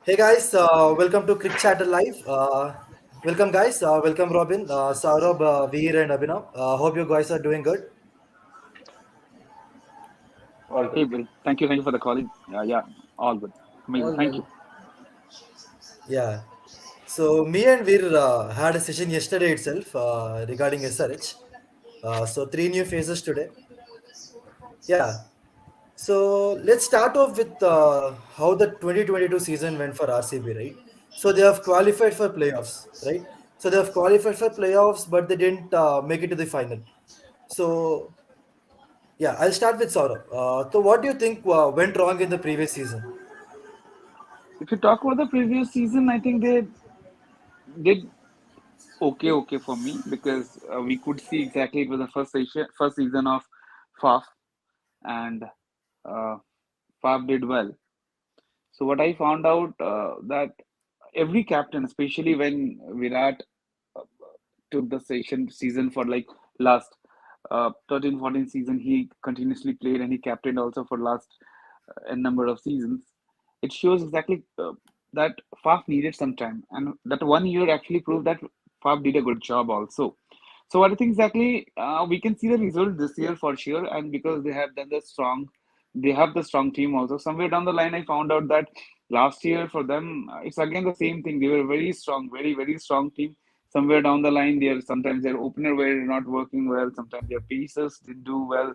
Hey guys, welcome to Crick Chatter Live. Welcome guys, welcome Robin, Saurabh, Veer and Abhinav. Hope you guys are doing good. All Hey, good. Will. Thank you for the calling. Yeah, all good. Amazing. All Thank well. you. Yeah. So me and Veer had a session yesterday itself regarding SRH. So three new phases today. Yeah. So let's start off with how the 2022 season went for RCB, right? So they have qualified for playoffs, right? So they have qualified for playoffs, but they didn't make it to the final. So yeah, I'll start with Saurabh. So, what do you think went wrong in the previous season? If you talk about the previous season, I think they did okay for me because we could see exactly it was the first season of FAF, and uh, FAF did well. So what I found out that every captain, especially when Virat uh, took the season for like last 13-14 season, he continuously played and he captained also for last a number of seasons. It shows exactly that Faf needed some time, and that 1 year actually proved that Faf did a good job also. So what I think exactly we can see the result this year for sure, and because they have the strong team also. Somewhere down the line, I found out that last year for them, it's again the same thing. They were very strong, very strong team. Somewhere down the line, sometimes their opener were not working well. Sometimes their pacers didn't do well.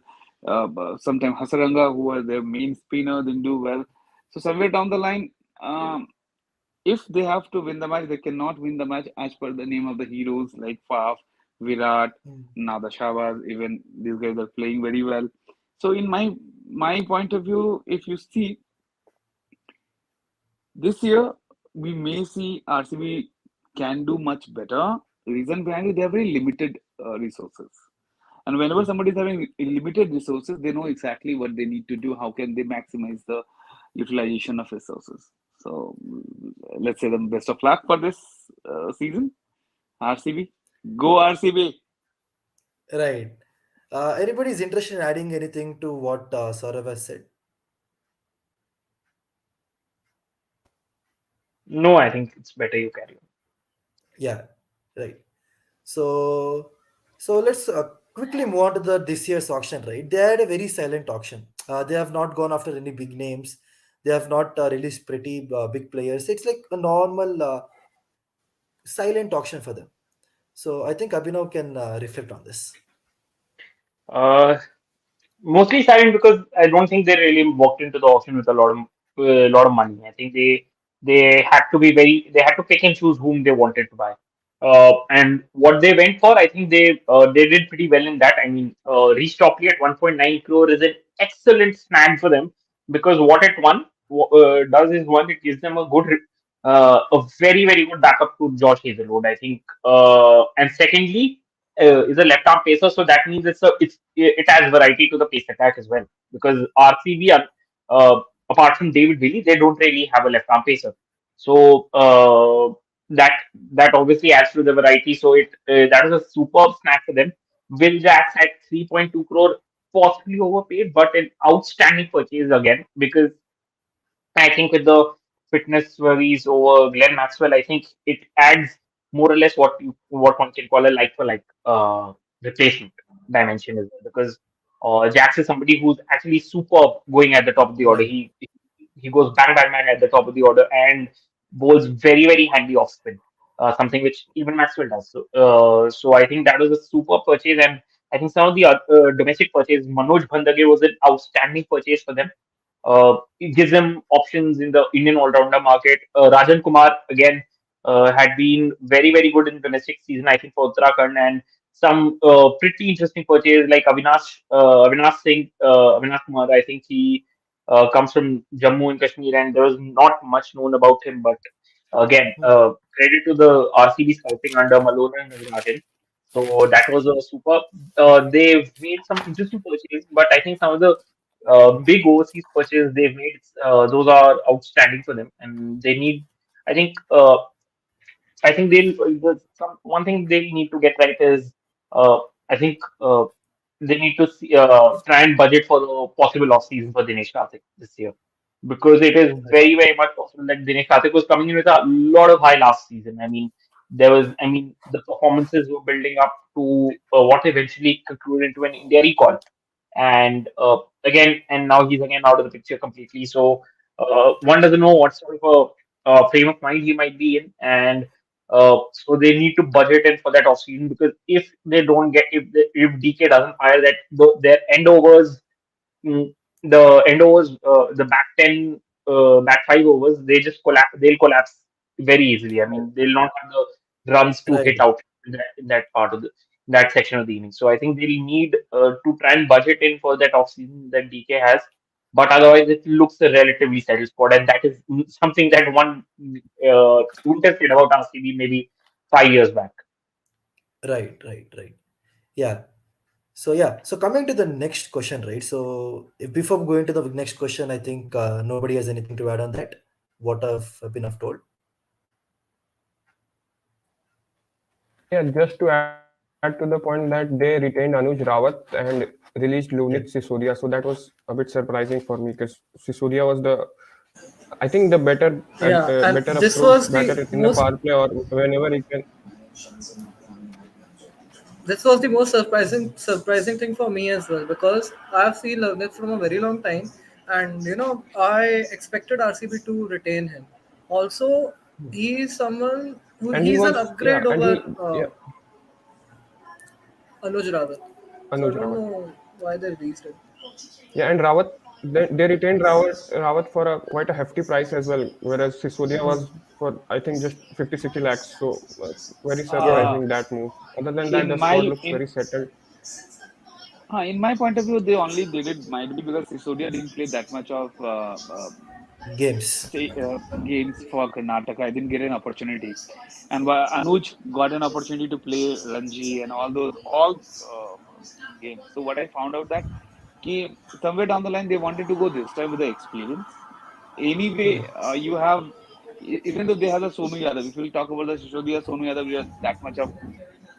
Sometimes Hasaranga, who was their main spinner, didn't do well. So somewhere down the line, if they have to win the match, they cannot win the match as per the name of the heroes like Faf, Virat, Mm. now the Shabaz. Even these guys are playing very well. So in my point of view, if you see this year, we may see RCB can do much better. Reason behind it, they have very limited resources. And whenever somebody is having limited resources, they know exactly what they need to do. How can they maximize the utilization of resources? So let's say the best of luck for this season. RCB, go RCB. Right. Anybody's interested in adding anything to what Saurabh has said? No, I think it's better you carry on. Yeah. Right. So, so let's quickly move on to the this year's auction. Right. They had a very silent auction. They have not gone after any big names. They have not released pretty big players. It's like a normal silent auction for them. So I think Abhinav can reflect on this. Uh, Mostly silent because I don't think they really walked into the auction with a lot of money. I think they had to be they had to pick and choose whom they wanted to buy. And what they went for, I think they did pretty well in that. I mean, Reece Topley at 1.9 crore is an excellent snag for them because what it does is one, it gives them a very good backup to Josh Hazelwood. I think, and secondly, is a left arm pacer, so that means it has variety to the pace attack as well. Because RCB, apart from David Willey, they don't really have a left arm pacer. So that that obviously adds to the variety. So that is a superb snack for them. Will Jacks at 3.2 crore, possibly overpaid, but an outstanding purchase again because I think with the fitness worries over Glenn Maxwell, I think it adds more or less what one can call a like for like replacement dimension as well. Because Jax is somebody who's actually superb going at the top of the order. Right. He goes bang at the top of the order and bowls very handy off spin. Something which even Maxwell does. So I think that was a super purchase, and I think some of the domestic purchase, Manoj Bhandage was an outstanding purchase for them. It gives them options in the Indian all-rounder market. Rajan Kumar again had been very good in domestic season, I think, for Uttarakhand, and some pretty interesting purchase like Avinash Singh, Avinash Kumar. I think he comes from Jammu and Kashmir, and there was not much known about him. But again, Hmm. credit to the RCB scouting under Malone and Rajan. So that was a super. They've made some interesting purchases, but I think some of the big overseas purchases they've made, those are outstanding for them, and they need. I think. I think one thing they need to get right is. I think they need to try and budget for the possible off season for Dinesh Karthik this year because it is very, very much possible that Dinesh Karthik was coming in with a lot of high last season. I mean, the performances were building up to what eventually concluded into an India recall. And and now he's again out of the picture completely. So one doesn't know what sort of a frame of mind he might be in. And so they need to budget in for that offseason because if they don't get, if DK doesn't fire their end overs, mm, the end overs, the back 10, back 5 overs, they'll collapse very easily. I mean, they'll not have the runs to hit Right. out in that part of that section of the inning. So I think they'll need to try and budget in for that offseason that DK has. But otherwise, it looks a relatively settled squad, and that is something that one wouldn't have said about RCB maybe 5 years back. Right. Right. Right. Yeah. So yeah, so coming to the next question, right? So if before going to the next question, I think nobody has anything to add on that. What I've told. Yeah, just to add to the point that they retained Anuj Rawat and released Lunit Yeah. Sisodia, so that was a bit surprising for me because Sisodia was the, I think, the Yeah, and better this approach was the batter in the most power play or whenever he can. this was the most surprising thing for me as well because I've seen Lovenet from a very long time, and I expected RCB to retain him. Also, he is someone who And he he's an was, yeah, upgrade and over yeah, Anuj Rawat. So I Anuj don't Rawat. know why they released him. Yeah, and Rawat, they retained Rawat for a quite a hefty price as well, whereas Sisodia was for, I think, just 50 60 lakhs. So very Yeah. Uh, surprising that move. Other than that, in the squad my looks very settled. in my point of view, they only did it might be because Sisodia didn't play that much of Games. games for Karnataka. I didn't get an opportunity, and Anuj got an opportunity to play Ranji and all games. So what I found out that somewhere down the line they wanted to go this time with the experience. Anyway, you have even though they have the Sonu Yadav. If we talk about the Shishodia, Sonu Yadav, we have that much of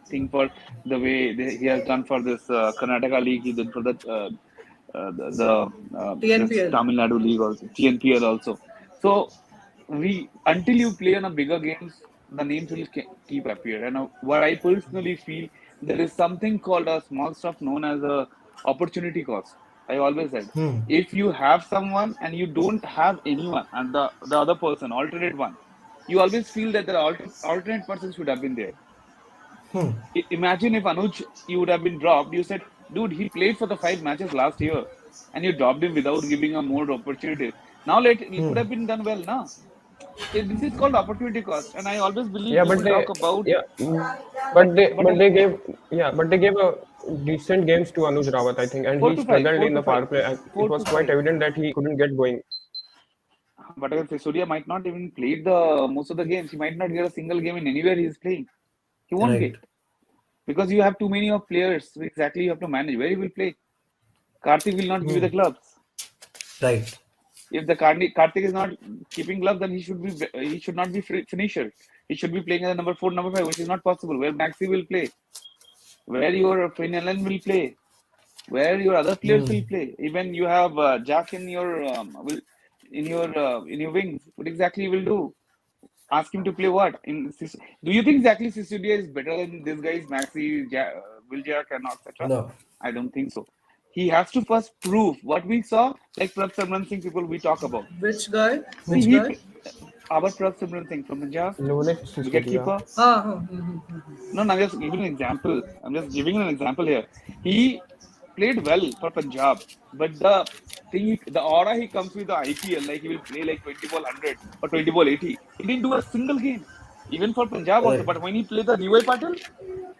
thing for the way he has done for this Karnataka league. He did for the this TNPL. Tamil Nadu league also, TNPL also. So we until you play on a bigger games, the names will keep appear. And what I personally feel, there is something called a small stuff known as a opportunity cost. I always said, if you have someone and you don't have anyone, and the other person, alternate one, you always feel that the alternate person should have been there. Imagine if Anuj, you would have been dropped. You said, dude, he played for the 5 matches last year, and you dropped him without giving him more opportunities. Now it could have been done well, now. This is called opportunity cost, and I always believe Yeah, if but we they, talk about, yeah, but but but they gave, yeah, but they gave a decent games to Anuj Rawat, I think, and four he to five, struggled four in to the five, power play. It four was to quite five. evident that he couldn't get going. But Surya might not even play the most of the games. He might not get a single game in anywhere he's playing. He won't Right. get because you have too many of players. So exactly, you have to manage where he will play. Karthik will not give you the clubs. Right. If the Karthik is not keeping gloves, then he should not be finisher. He should be playing as a number 4, number 5, which is not possible. Where Maxi will play, where your Finland will play, where your other players will play. Even you have Jack in your in your wings. What exactly he will do? Ask him to play what? Do you think exactly Sisudia is better than this guys Maxi, Will Jack, and etc.? No. I don't think so. He has to first prove what we saw, like Prab Samran Singh people we talk about. Which guy? See, Which guy? our Prab Simran Singh from Punjab, Lunit Sisodia. wicketkeeper. Ah, No, no, I'm just giving an example. I'm just giving an example here. He played well for Punjab, but the aura he comes with the IPL, like he will play like 20 ball 100 or 20 ball 80. He didn't do a single game, even for Punjab also. Right. But when he played the DY Patil,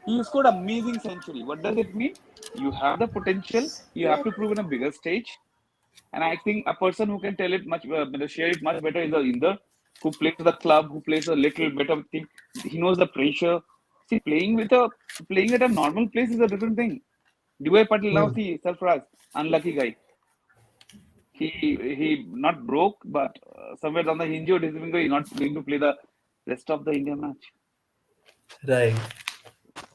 he scored amazing century. What does it mean? You have the potential. You have to prove in a bigger stage. And I think a person who can tell it share it much better is the Inder, who plays the club, who plays a little better thing. He knows the pressure. See, playing at a normal place is a different thing. DY Patil now see Sarfaraz, unlucky guy. He not broke, but somewhere down the injured, he's not going to play the rest of the India match. Right.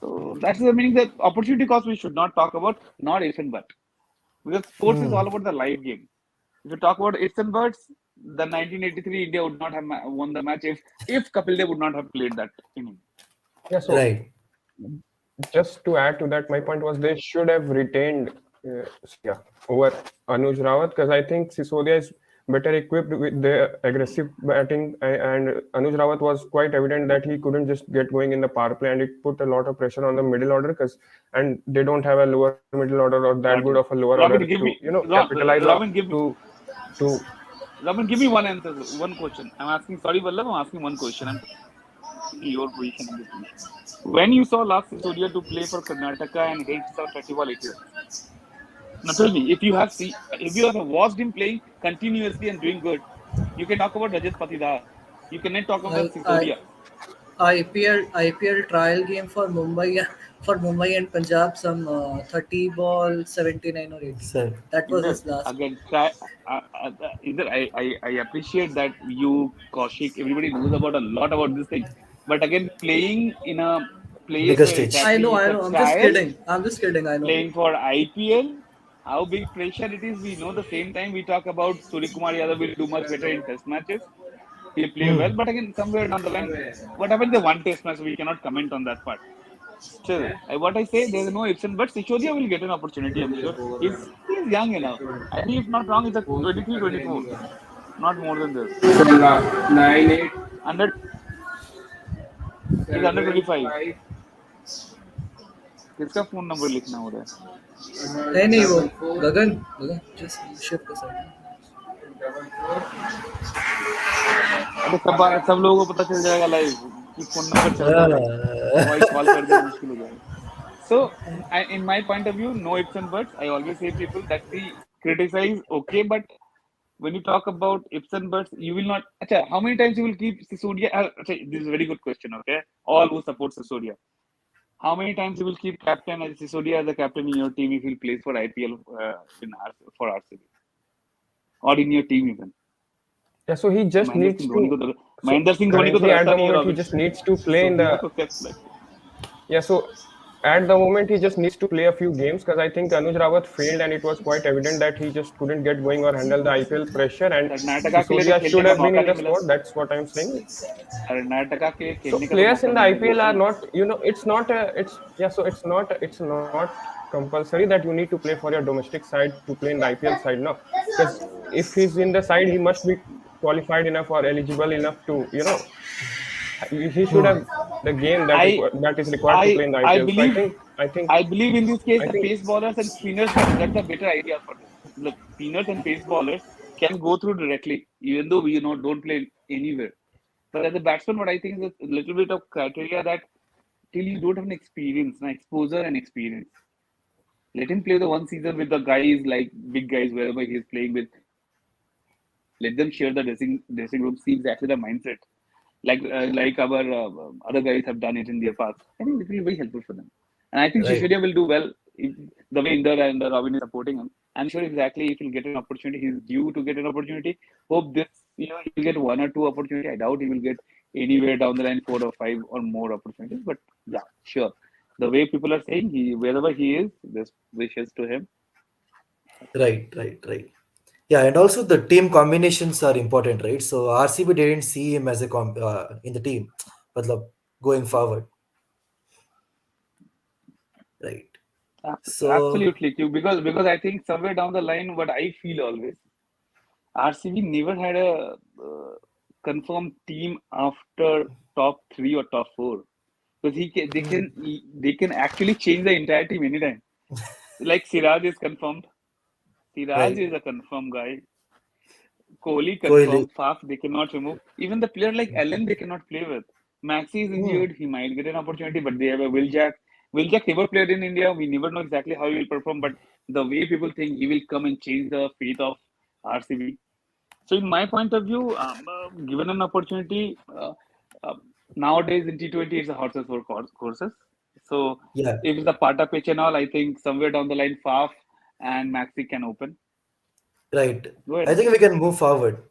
So that's the meaning that opportunity cost we should not talk about, not if and but. Because sports is all about the live game. If you talk about ifs and buts, the 1983 India would not have won the match if Kapil Dev would not have played that inning. Yeah, so Right. just to add to that, my point was they should have retained Surya over Anuj Rawat because I think Sisodia is better equipped with the aggressive batting, and Anuj Rawat was quite evident that he couldn't just get going in the power play, and it put a lot of pressure on the middle order because and they don't have a lower middle order or that good of a Exactly. lower order Robin, to give me capitalize on Robin, give me to Robin, give me one answer, one question. I'm asking. Sorry, Vallabh, I'm asking one question. I'm taking your position in this position. When you saw last Sisodia to play for Karnataka and hit some 30 ball 80 runs, now tell me if you have watched him playing continuously and doing good, you can talk about Rajat Patidar. You cannot talk about I Sisodia. IPL trial game for Mumbai for Mumbai and Punjab, some 30 ball 79 or 80. So, That was Inder, his last one. again, try. Inder, I appreciate that you, Kaushik, everybody knows about a lot about this thing. But again, playing in a place bigger where stage. exactly I it's a know. I'm just trial, kidding. I'm just kidding. I know. playing for IPL, how big pressure it is. We know the same time we talk about Surya Kumar Yadav will do much better in test matches. He'll play well. Hmm. But again, somewhere down the line, what happened the one test match? We cannot comment on that part. Still, what I say, there's no ifs and buts. Sishodia will get an opportunity, I'm sure. He's young enough. I think, if not wrong, it's a 23, 24. Not more than this. so 9, 8, Under, he's under 25. 7, किसका phone number लिखना हो रहा है? नहीं नहीं वो गगन just shift the side. अरे सब लोगों को पता चल जाएगा लाइव कि फोन नंबर चल रहा है. वॉइस कॉल कर देना मुश्किल हो जाएगा. So, in my point of view, no ifs and buts. I always say people that we criticize, okay, but when you talk about ifs and buts, you will not. Achha, how many times you will keep Sisodia? Achha, this is a very good question. Okay, all who support Sisodia, how many times you will keep captain as Sisodia as a captain in your team if he plays for IPL for RCB or in your team even? yeah, so he just Mahendra needs Singh Dhoni to. को तो So Mahendra Singh Dhoni को तो currently, at लगता the नहीं है moment, he Robin. just needs to play So in he the. also kept like Yeah, so at the moment, he just needs to play a few games because I think Anuj Rawat failed, and it was quite evident that he just couldn't get going or handle the IPL pressure. And Karnataka के लिए तो Sisodia खेलने should का have been मौका in नहीं the मिला. squad. That's what I'm saying. Karnataka के लिए So खेलने का तो players मौका in the नहीं मिला IPL are किसी. not, it's not a, it's yeah, so it's not compulsory that you need to play for your domestic side to play in the IPL side, no. Because if he's in the side, he must be qualified enough or eligible enough to, he should have the game I that is required to I play in the I IPL. So believe I believe in this case I the think pace bowlers and spinners that's a better idea for this. Look, spinners and pace bowlers can go through directly, even though we don't play anywhere. But as a batsman, what I think is a little bit of criteria that till you don't have an experience, an exposure and experience. Let him play the one season with the guys like big guys wherever he is playing with. Let them share the dressing room, see exactly the mindset like our other guys have done it in their past. I think it will be very helpful for them. And I think Right. Shishodia will do well if, the way Inder and Robin is supporting him. I'm sure exactly if he'll get an opportunity, he's due to get an opportunity. Hope this, he'll get one or two opportunity. I doubt he will get anywhere down the line 4 or 5 or more opportunities. But yeah, sure. The way people are saying, wherever he is, this wishes to him. Right. Yeah, and also the team combinations are important, right? So RCB didn't see him as a in the team, but going forward, right? So Absolutely, Q. Because I think somewhere down the line, what I feel always, RCB never had a confirmed team after top three or top four because they can actually change the entire team anytime. Like Siraj is confirmed. Siraj right, is a confirmed guy. Kohli Kohli. confirmed. Faf they cannot remove. Even the player like Allen they cannot play with. Maxi is Hmm. injured. He might get an opportunity, but they have a Will Jack. Will Jack never played in India. We never know exactly how he will perform, but the way people think he will come and change the fate of RCB. So, in my point of view, given an opportunity, uh, nowadays in T20, it's a horses for courses. So, Yeah, if it's a Pata pitch and all, I think somewhere down the line, Faf and Maxi can open. right. Go ahead, I man. think we can move forward.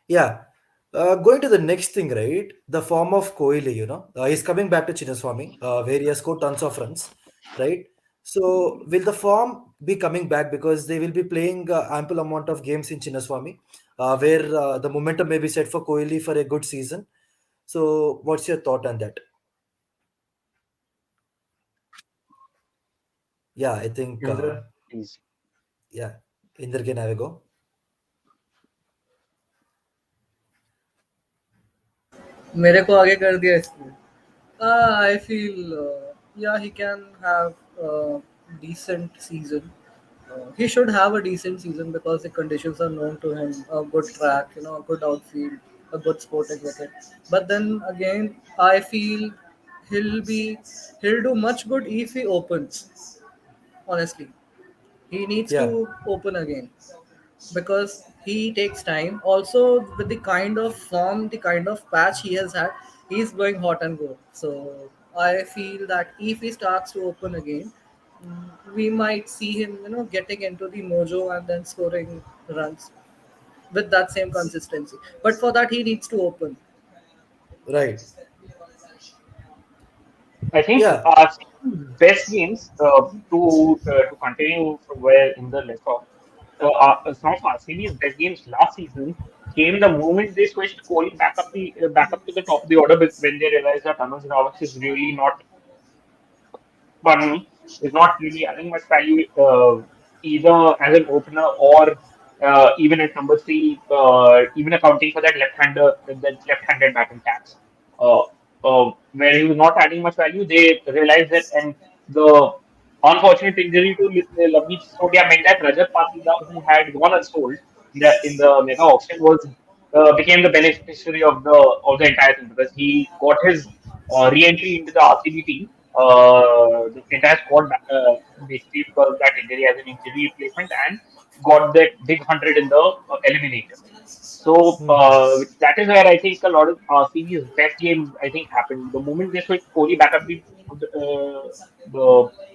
Yeah. Going to the next thing, right? The form of Kohli, he's coming back to Chinnaswamy, where he has scored tons of runs, right? So will the form be coming back because they will be playing ample amount of games in Chinnaswamy, where the momentum may be set for Kohli for a good season. So what's your thought on that? Yeah, I think Indra, please. yeah, Inder can have a go. मेरे को आगे कर दिया इसने. I feel yeah, he can have a decent season. He should have a decent season because the conditions are known to him. A good track, a good outfield, a good sporting wicket. But then again, I feel he'll be he'll do much good if he opens. Honestly, he needs Yeah, to open again because he takes time. Also, with the kind of form, the kind of patch he has had, he's going hot and go. So I feel that if he starts to open again, we might see him, getting into the mojo and then scoring runs with that same consistency. But for that, he needs to open. right. I think Yeah, best games to continue from where in the left off. Some of RCB's best games last season came the moment they switched Kohli back up to the top of the order when they realized that Anuj Rawat is really not, pardon me, is not really adding much value either as an opener or even at number three, even accounting for that left-handed batting tax, uh, where he was not adding much value. They realized that, and the unfortunate injury to Lavneet Sodia meant that Rajat Patidar, who had gone unsold in the mega auction, was became the beneficiary of the entire thing because he got his re-entry into the RCB team, the entire squad basically because of that injury as an injury replacement and got that big 100 in the eliminator. So that is where I think a lot of RCB's best games I think happened. The moment they switched Kohli back up the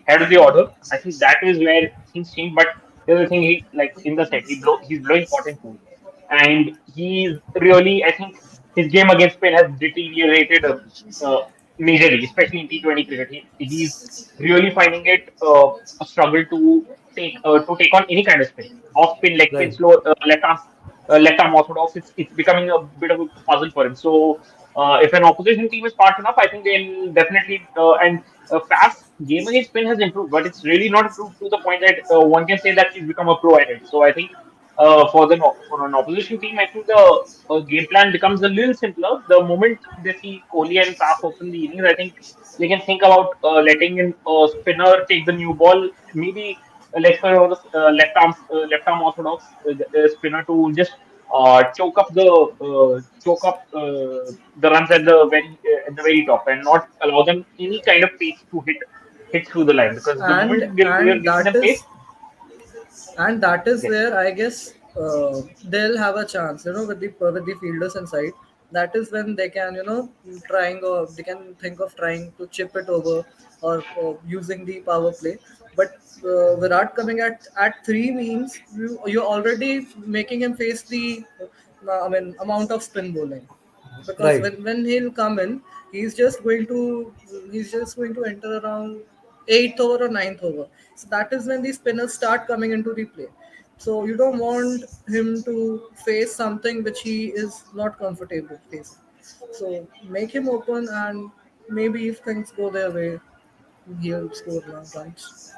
head of the order, I think that is where things changed. But the other thing, like in the set, he's blowing hot and cold, and he's really I think his game against Spain has deteriorated uh, majorly, especially in T20 cricket. He's really finding it a struggle to take on any kind of spin, off spin, leg spin, right. slow left arm orthodox. It's becoming a bit of a puzzle for him. So if an opposition team is smart enough, I think they'll definitely and fast game against spin has improved, but it's really not improved to the point that one can say that he's become a pro at it. So I think for an opposition team, I think the game plan becomes a little simpler. The moment they see Kohli and Saf open the innings, I think they can think about letting in a spinner take the new ball. Maybe let's say left arm orthodox spinner to just choke up the runs at the very top and not allow them any kind of pace to hit through the line because the moment And you're and giving that them pace, is and that is yes. where I guess they'll have a chance, with the fielders inside. That is when they can, they can think of trying to chip it over or using the power play. But Virat coming at three means you're already making him face the, amount of spin bowling, because Right. when he'll come in, he's just going to he's just going to enter around eighth over or ninth over. So that is when the spinners start coming into the play. So you don't want him to face something which he is not comfortable facing. So make him open, and maybe if things go their way, he'll score long runs.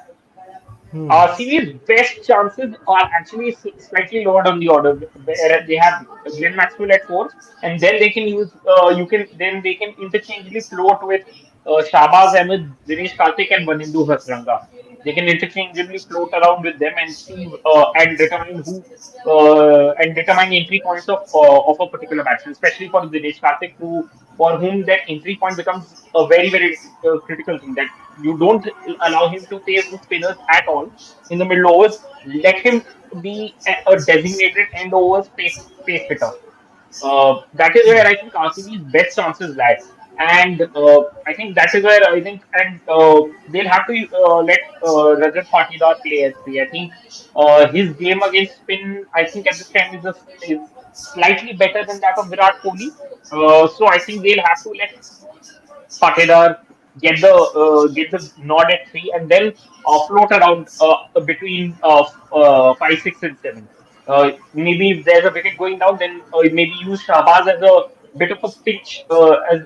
Hmm. RCB's best chances are actually slightly lower on the order, where they have Glenn Maxwell at fourth, and then they can use they can interchangeably float with Shahbaz Ahmed, Dinesh Karthik, and Vanindu Hasranga. They can interchangeably float around with them and see and determine entry points of a particular batsman, especially for Dinesh Karthik, who for whom that entry point becomes a very critical thing that you don't allow him to face the spinners at all in the middle overs. Let him be a designated end overs pace hitter. That is where I think RCB's best chances lie. And I think that is where I think, and they'll have to let Rajat Patidar play as three. I think his game against spin, I think at this time is slightly better than that of Virat Kohli. So I think they'll have to let Patidar get the nod at three, and then float around between 5, 6, and 7. Maybe if there's a wicket going down, then maybe use Shahbaz as a bit of a pinch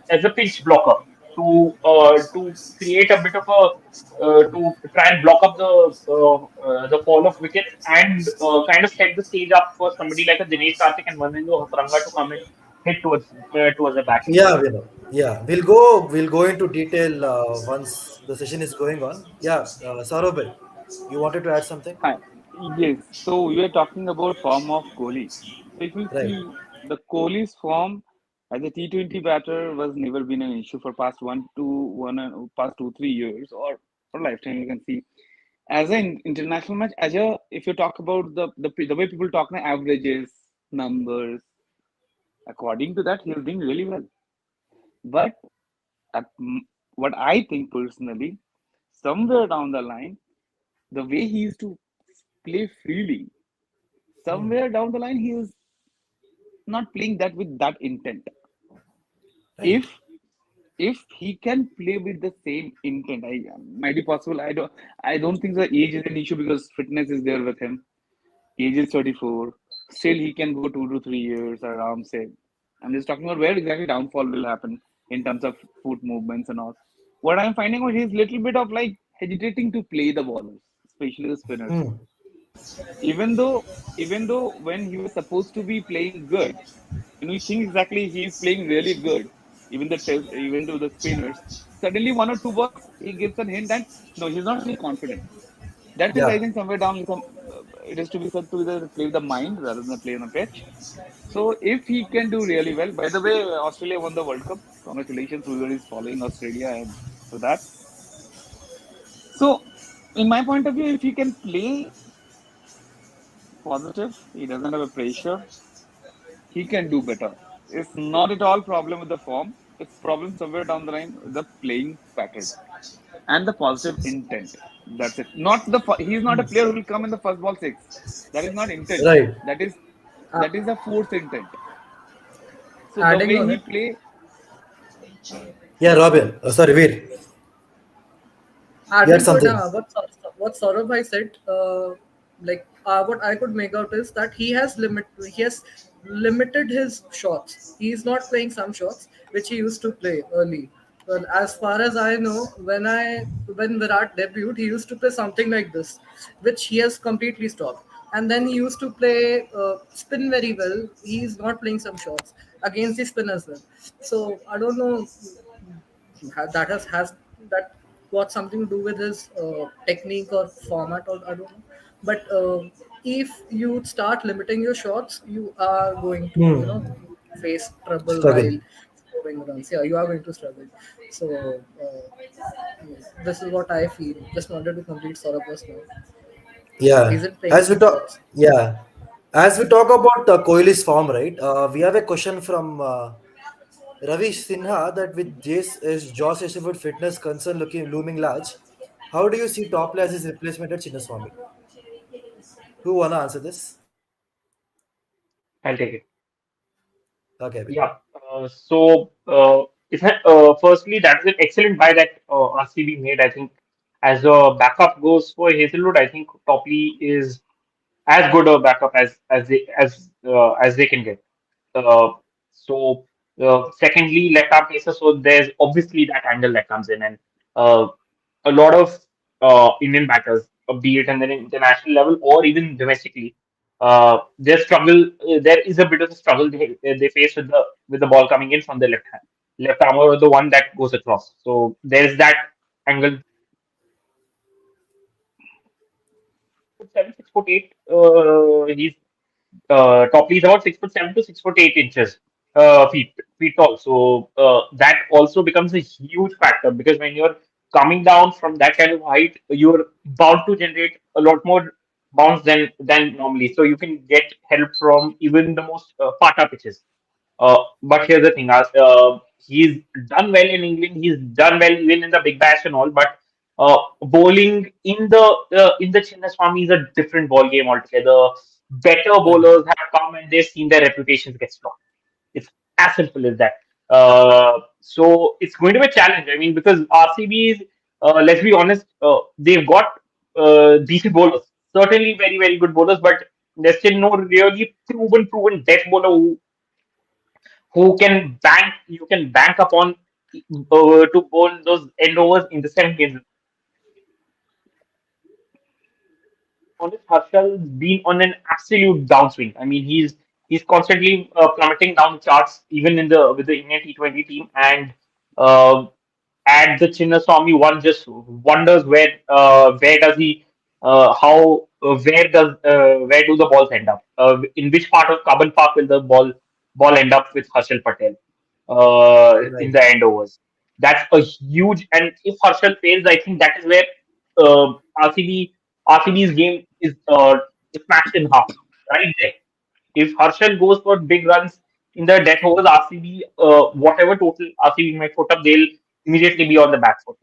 as a pinch blocker to create a bit of a to try and block up the fall of wickets and kind of set the stage up for somebody like a Dinesh Karthik and Mahendra Hasaranga to come and hit towards the batsman. Yeah, we know. Yeah, we'll go into detail once the session is going on. Yeah, Saurabh, you wanted to add something? Hi. Yes. So we were talking about form of Kohli. So if you Right. see the Kohli's form as a T20 batter was never been an issue for past past 2 3 years or lifetime. You can see as an international match. As a if you talk about the way people talk now, averages, numbers. According to that, he's doing really well. But at, what I think personally, somewhere down the line, the way he used to play freely, Hmm. somewhere down the line, he is not playing that with that intent. Right. If if he can play with the same intent, I might be possible. I don't think the age is an issue because fitness is there with him. Age is 34. Still, he can go 2 to 3 years around. Say, I'm just talking about where exactly downfall will happen in terms of foot movements and all. What I'm finding out, he's little bit of like hesitating to play the ballers, especially the spinners. Hmm. Even though, even though when he was supposed to be playing good, when we think exactly he's playing really good, even though the spinners, suddenly one or two balls he gives a hint that no, he's not really confident. That is, I Yeah. think, somewhere down some. It is to be said to either play with the mind rather than play on the pitch. So if he can do really well, by the way, Australia won the World Cup. Congratulations, whoever is following Australia and for that. So, in my point of view, if he can play positive, he doesn't have a pressure, he can do better. It's not at all problem with the form. It's problem somewhere down the line with the playing pattern and the positive intent. That's it. Not the he's not a player who will come in the first ball six. That is not intent. Right. That is Uh, that is a force intent. So the Adding way on he it, play, Yeah, yes, Robin. Sorry, Veer. You had adding to it, something. what Saurabh bhai said, what I could make out is that he has limited his shots. He's not playing some shots which he used to play early. Well, as far as I know, when Virat debuted, he used to play something like this, which he has completely stopped. And then he used to play spin very well. He's not playing some shots against the spin as well. So I don't know that has that got something to do with his technique or format, or I don't know. But if you start limiting your shots, you are going to Hmm. face trouble Struggle. while scoring runs. Yeah, you are going to struggle. So this is what I feel. Just wanted to complete Saurabh's point. So Yeah. he's in playing As we some talk, shots. yeah. As we talk about Kohli's form, right? We have a question from Ravi Sinha that with Josh Ashford fitness concern looming large, how do you see top as his replacement at Chinnaswamy? Who wanna answer this? I'll take it. Okay, Bill. Yeah. Firstly, that's an excellent buy that RCB made. I think as a backup goes for Hazelwood, I think Topley is as good a backup as they can get. Uh, so Secondly, left arm pacer. So there's obviously that angle that comes in, and uh, a lot of Indian batters, be it at an international level or even domestically, their struggle. There is a bit of a struggle they face with the ball coming in from the left arm or the one that goes across. So there's that angle. 6'7", 6'8". He's Topley is about 6'7" to 6'8" feet tall. So that also becomes a huge factor because when you're coming down from that kind of height, you're bound to generate a lot more bounce than normally. So you can get help from even the most pata pitches. But here's the thing: he's done well in England. He's done well even in the Big Bash and all. But bowling in the Chinnaswamy is a different ball game altogether. Better Right. bowlers have come and they've seen their reputations get stopped. It's as simple as that. So it's going to be a challenge. I mean, because RCB is, let's be honest, they've got decent bowlers, certainly very, very good bowlers, but there's still no really proven death bowler who can bank upon to bowl those end overs in the 7 games. Honest, Harshal's been on an absolute downswing. I mean, he's constantly plummeting down the charts, even in the with the Indian T20 team, and uh, at the Chinnaswamy, one just wonders where does he where do the balls end up? In which part of Kabul Park will the ball end up with Harshal Patel in Right. the end overs? That's a huge, and if Harshal fails, I think that is where uh, RCB RCB's game is smashed in half right there. If Harshal goes for big runs in the death overs, RCB, whatever total RCB might put up, they'll immediately be on the back foot.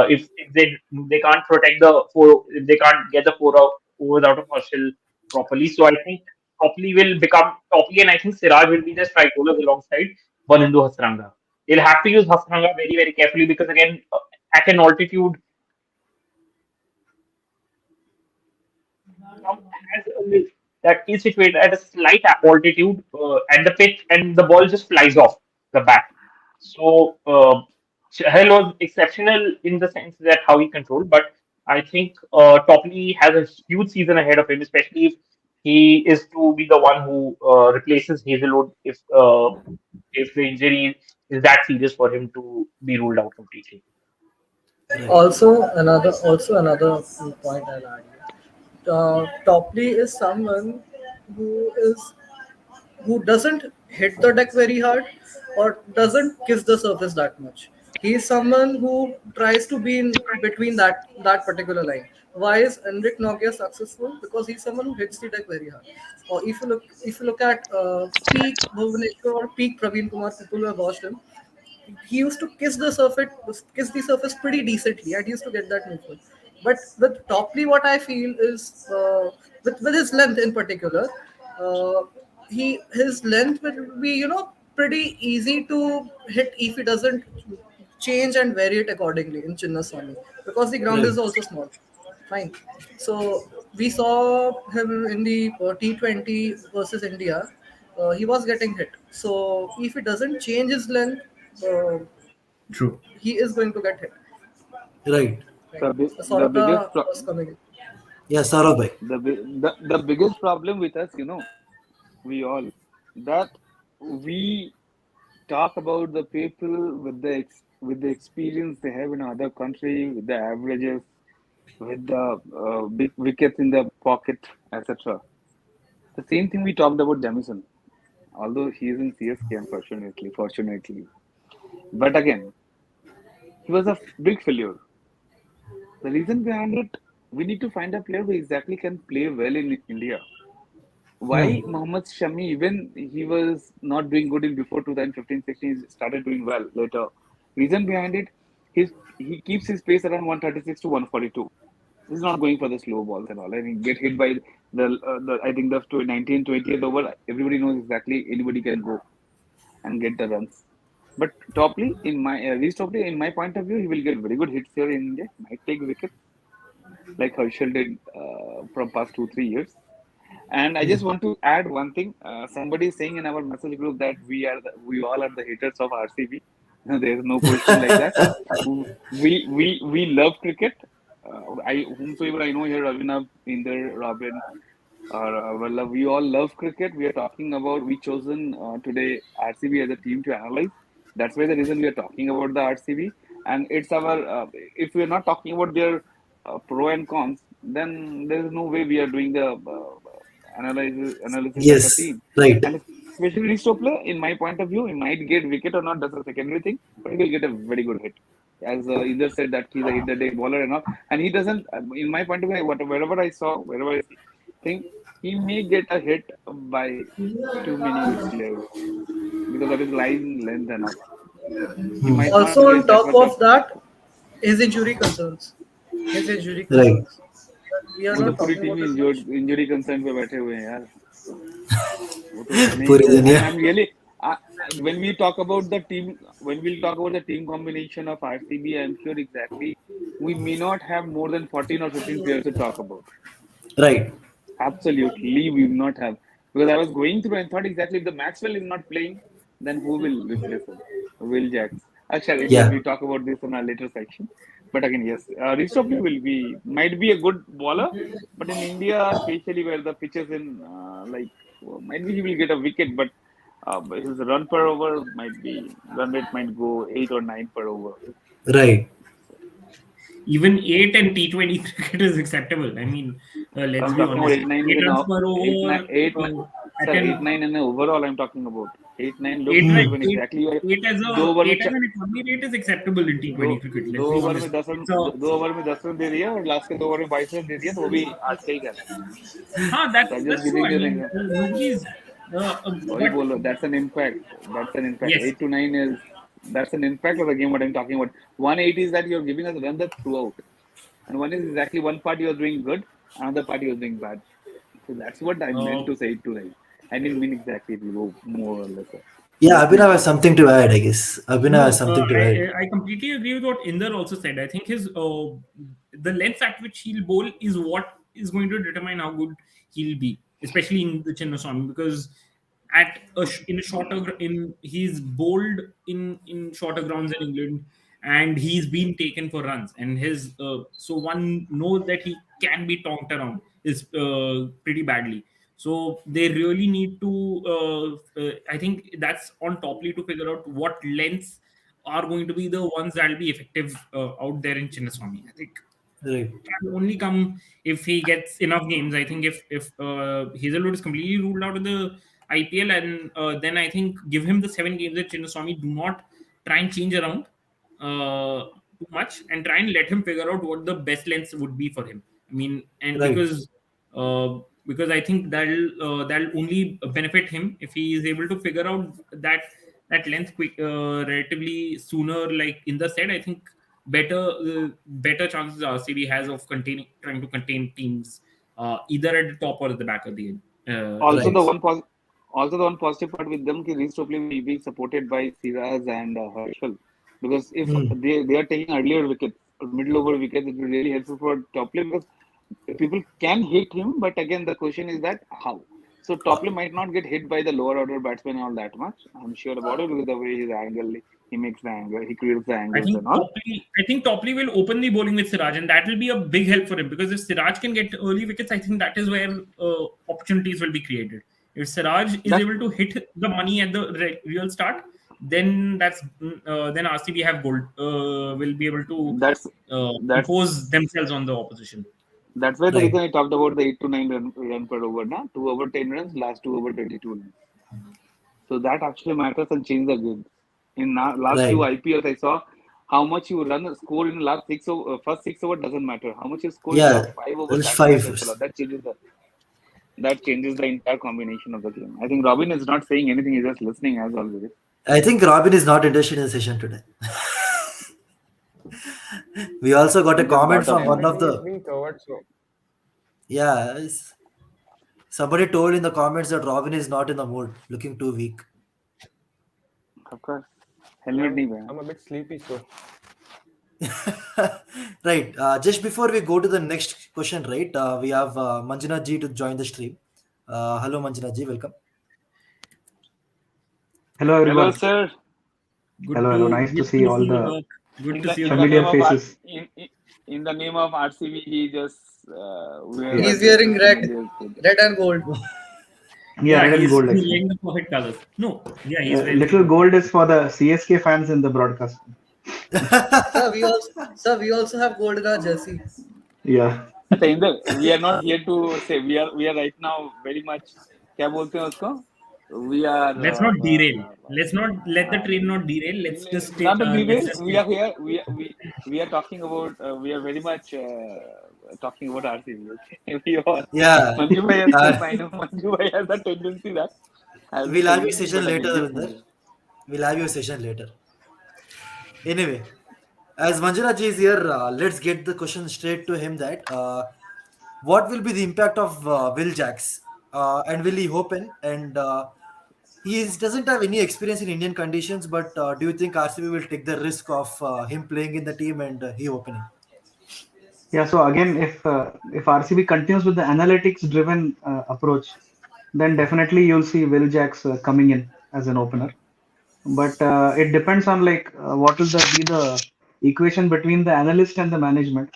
If they can't protect the four, if they can't get the overs out of Harshal properly, so I think Topley will become Topley, and I think Siraj will be the strike bowlers alongside Vanindu Hasranga. They'll have to use Hasranga very very carefully because again, at an altitude has a lift that is situated at a slight altitude, and the pitch and the ball just flies off the bat. So Chahal was exceptional in the sense that how he controlled, but I think Topley has a huge season ahead of him, especially if he is to be the one who replaces Hazelwood if the injury is that serious for him to be ruled out completely. Right. Also another point I'll add. Topley is someone who is who doesn't hit the deck very hard or doesn't kiss the surface that much. He's someone who tries to be in between that particular line. Why is Enric Nogia successful? Because he's someone who hits the deck very hard. Or if you look at peak Bhuvaneshwar or peak Praveen Kumar, people who have watched him, he used to kiss the surface pretty decently and he used to get that movement. But with Topley, what I feel is with his length in particular, uh, his length will be pretty easy to hit if he doesn't change and vary it accordingly in Chinnaswamy because the ground Right. is also small. Fine. So we saw him in the T20 versus India. He was getting hit. So if he doesn't change his length, uh, True. he is going to get hit. Right. Right. The biggest Saurabh was coming in. Yeah, Saurabh bhai. the biggest problem with us, we all, that we talk about the people with with the experience they have in other country, with the averages, with the big wickets in the pocket, etc. The same thing we talked about Jamison, although he is in CSK, fortunately. But again, he was a big failure. The reason behind it, we need to find a player who exactly can play well in India. Hmm. Why Mohammad Shami, even he was not doing good in before 2015-16, he started doing well later. Reason behind it, he keeps his pace around 136 to 142. He's not going for the slow balls and all. I mean, get hit by the I think the 19, 20th over, everybody knows exactly anybody can go and get the runs. But Topley, in my Reece Topley, in my point of view, he will get very good hits here in India. Might take wickets like Herschel did from past 2 3 years. And I just want to add one thing. Somebody is saying in our message group that we all are the haters of RCB. No, there is no question like that. We love cricket. I whomsoever I know here, Ravina, Inder, Robin, well, we all love cricket. We are talking about we chosen today RCB as a team to analyze. That's why the reason we are talking about the RCB. And it's our if we are not talking about their pro and cons, then there is no way we are doing the analysis of a Yes. team. Right. And especially Ristopler, in my point of view, he might get wicket or not. That's a secondary thing, but he will get a very good hit. As either said that he's a hit the day bowler and all, and he doesn't. In my point of view, wherever I saw, wherever I see, think he may get a hit by too many players because of his line length and all. He might not Also, on get that top much of of that, his injury concerns. His injury Right. concerns. We are वो तो not पूरी talking team about it injured much. Injury concern पे बैठे हुए हैं यार वो तो रहने ही पूरी दो दुनिया. I'm really when we talk about the team, when we'll talk about the team combination of RCB, I'm sure exactly we may not have more than 14 or 15 players to talk about. Right. Absolutely, we will not have. Because I was going through and thought exactly if the Maxwell is not playing, then who will replace him? Will Jacks. Actually, Yeah. we talk about this in our later section. But again, yes, Ristopli will be might be a good bowler, but in India, especially where the pitch is in, might be he will get a wicket, but his run per over might be run rate might go 8 or 9 per over. Right. Even 8 and T20 cricket is acceptable. I mean, let's I'm be talking about honest. 8 9 8 in runs a per 8 9 over 8 9. at Sir, 8 an 9 in a overall. I'm talking about 8 9 looks 8, good Hmm. when exactly you are 8 as दो a over में 8 as an economy rate is acceptable in दो T20 cricket. दो Let's be over honest. में 10 run It's a दो over में 10 run दे दिया और last के 2 ओवर में 22 रन दे दिया तो वो भी 8 से ही जाता है. So I'm just that's true. giving I you an mean, example. nobody's वही but बोलो, that's an impact. That's an impact. yes. 8 to 9 is that's an impact of the game. What I'm talking about. 180 is that you're giving us run that throughout, and one is exactly one part you're doing good, another part you're doing bad. So that's what I meant Uh, to say 8 to 9. I didn't mean exactly if you go more or lesser. Yeah, Just my Abhinav has point. something to add, I guess. Abhinav has No, something to add. I completely agree with what Inder also said. I think his the length at which he'll bowl is what is going to determine how good he'll be, especially in the Chinnaswamy, because in a in he's bowled in shorter grounds in England, and he's been taken for runs, and his so one knows that he can be tonked around is pretty badly. So they really need to. I think that's on Topley to figure out what lengths are going to be the ones that will be effective out there in Chinnaswamy. I think Right. can only come if he gets enough games. I think if Hazelwood is completely ruled out of the IPL, and then I think give him the 7 games at Chinnaswamy. Do not try and change around too much, and try and let him figure out what the best lengths would be for him. I mean, and Right. because I think that'll only benefit him if he is able to figure out that length relatively sooner. Like in the said, I think better chances RCB has of trying to contain teams either at the top or at the back of the Also, the Right. innings. one pos- also the one positive part with them, ki Reece Topley will be supported by Siraj and Herschel, because if Hmm. they are taking earlier wickets, middle over wickets, it will really helpful for Topley because people can hit him, but again the question is that how. So Topley might not get hit by the lower order batsmen all that much. I'm sure about it because the way his angle, he makes the angle, he creates the angles and all. I think Topley will open the bowling with Siraj, and that will be a big help for him because if Siraj can get early wickets, I think that is where opportunities will be created. If Siraj is That's able to hit the money at the real start, then then RCB have gold. Will be able to that's that's impose themselves on the opposition. That's why the Right. reason I talked about the 8 to 9 run per over, na? 2 over 10 runs, last 2 over 22 runs. So that actually matters and change the game. In last few Right. IPLs, I saw how much you run score in the last first 6 over doesn't matter. How much you score in the Yeah. last 5 overs, There's that five. matters a lot. That changes the entire combination of the game. I think Robin is not saying anything; he's just listening as always. I think Robin is not interested in the session today. We also got a He just comment got up from one now. of Everything is the, being covered, so yeah, somebody told in the comments that Robin is not in the mood, looking too weak. Of course, helmet nahi pehna. I'm a bit sleepy, so Right. Just before we go to the next question, right? We have Manjuna ji to join the stream. Hello, Manjuna ji. Welcome. Hello Hello, everyone. sir. Hello. Nice to see all the Good In to the see you in the back. name familiar of faces. in the name of RCB, he just wear Yeah, a He's dress wearing which means red, he is good. red and gold. yeah, Yeah, red and gold he's actually. wearing the perfect colors. No, yeah, he's wearing the Little perfect. gold is for the CSK fans in the broadcast. Sir, we also have gold in our jersey. Yeah, अच्छा Inder we are not here to say we are right now very much क्या बोलते हैं उसको we are Let's not derail. Let's not let the train not derail. Let's just stay. not a Let's derail. just We stay. are here. We are talking about. We are very much talking about RCB. Okay? We all Yeah. Manju bhai has Uh, this. I know Manju bhai has a tendency that has this we'll have your tendency. session But later, again, just Ravinder. We'll have your session later. Anyway, as Manjuna ji is here, let's get the question straight to him that what will be the impact of Will Jacks and will he open? And doesn't have any experience in Indian conditions, but do you think RCB will take the risk of him playing in the team and he opening? Yeah, so again, if RCB continues with the analytics-driven approach, then definitely you'll see Will Jacks coming in as an opener. But it depends on like what will be the equation between the analyst and the management.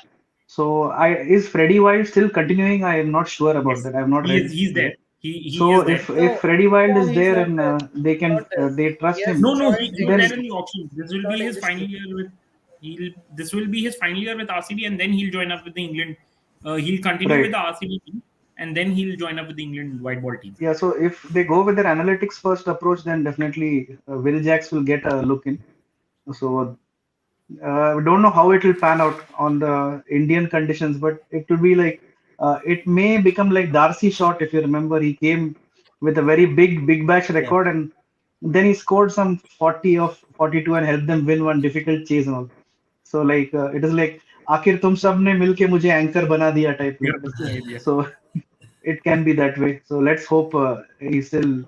So I is Freddie Wild still continuing? I am not sure about Yes, that. I have not read he's there. yet. He So is there. if No, Freddie Wild no, is he's there not and there. they He's can not there. they He trust has him, No, joined he's there then in English. the auction. This will be Joined his English final team. year with. This will be his final year with RCB, and then he'll join up with the England. He'll continue with right. the RCB team, and then he'll join up with the England white ball team. Yeah, so if they go with their analytics first approach, then definitely Will Jacks will get a look in. So we don't know how it will pan out on the Indian conditions, but it will be like it may become like Darcy Shot. If you remember, he came with a very big bash Yeah. record, and then he scored some 40 of 42 and helped them win one difficult chase and all. So like it is like आखिर तुम सब ने मिलके मुझे anchor बना दिया type Yeah, like. that's the idea. So it can be that way. So let's hope he still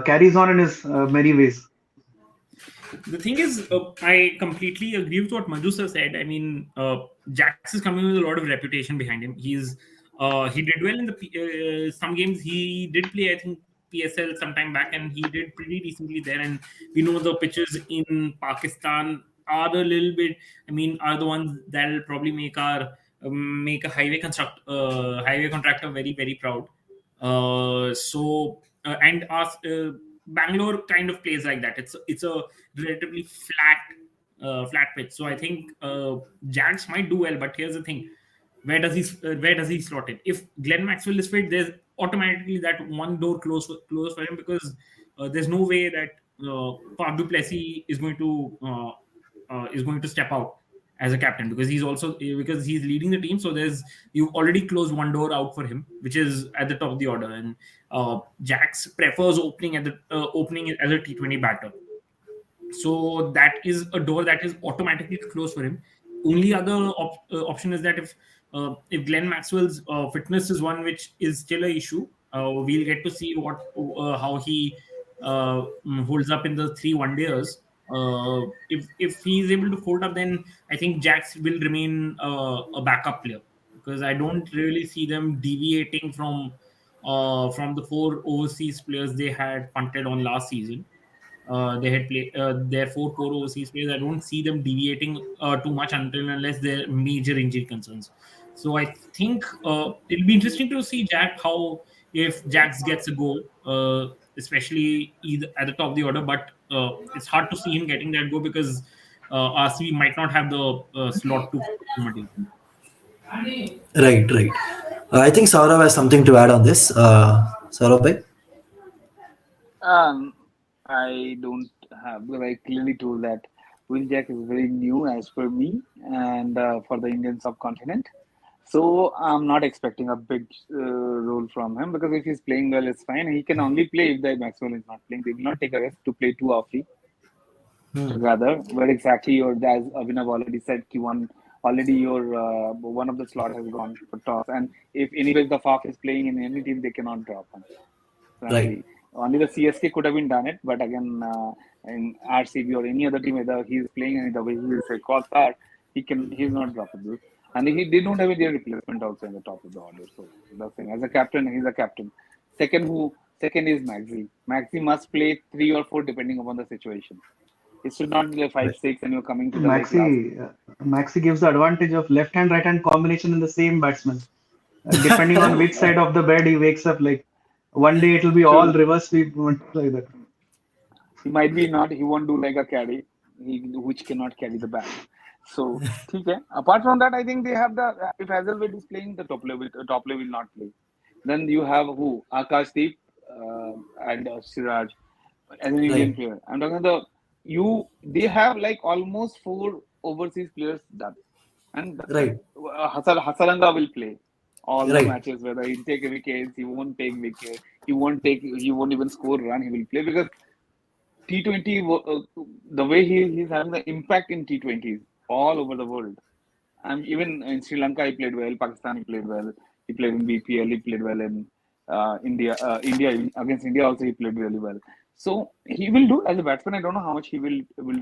carries on in his merry ways. The thing is, I completely agree with what Madhu sir said. I mean, Jax is coming with a lot of reputation behind him. He did well in the some games. He did play, I think, PSL some time back, and he did pretty decently there. And we know the pitches in Pakistan are a little bit. I mean, are the ones that'll probably make a highway contractor very proud. And us. Bangalore kind of plays like that. It's a relatively flat pitch. So I think Jags might do well. But here's the thing: where does he slot in? If Glenn Maxwell is fit, there's automatically that one door close for him, because there's no way that Fab du Plessis is going to step out as a captain, because he's leading the team. So there's you've already closed one door out for him, which is at the top of the order. And Jax prefers opening as a T20 batter. So that is a door that is automatically closed for him. Only other option is that if Glenn Maxwell's fitness is one which is still a issue, we'll get to see how he holds up in the 3 1 days. If he is able to hold up, then I think Jax will remain a backup player, because I don't really see them deviating from the 4 overseas players they had punted on last season. They had played their 4 core overseas players. I don't see them deviating too much until unless there are major injury concerns. So I think it'll be interesting to see Jack how if Jax gets a go, especially either at the top of the order. But it's hard to see him getting that go, because RCB might not have the slot to accommodate him. Right. I think Saurav has something to add on this. Saurav bhai? Um, I don't have, because I clearly told that Will Jack is very new as per me and for the Indian subcontinent. So I'm not expecting a big role from him, because if he's playing well, it's fine. He can only play if the Maxwell is not playing. They will not take a risk to play two offy together. Where exactly as Abhinav already said, one of the slot has gone for toss. And if anyways the Faf is playing in any team, they cannot drop him. Right. Frankly, only the CSK could have been done it, but again, in RCB or any other team, whether he is playing and the way his records are, he's not droppable. And they don't have any replacement also in the top of the order. So the thing, as a captain, he's a captain. Second is Maxi. Maxi must play 3 or 4 depending upon the situation. It should not be like Right. 5, 6, and you're coming to the like last. Maxi gives the advantage of left hand right hand combination in the same batsman. Depending on which side of the bed he wakes up, like one day it will be all True. reverse sweep like that. He might be not. He won't do like a carry, which cannot carry the bat. So, okay. Apart from that, I think they have the. If Hazelwood is playing, the top level will not play. Then you have who Akashdeep and Siraj as an Indian Right. player. I'm talking the you. They have like almost 4 overseas players done, and Right. Hasaranga will play all the Right. matches. Whether he'll take wickets, he won't take wicket. He won't take. He won't even score run. He will play because T20, the way he's having the impact in T20s all over the world. And even in Sri Lanka, he played well. Pakistan, he played well. He played in BPL. He played well in India. Against India also, he played really well. So he will do as a batsman. I don't know how much he will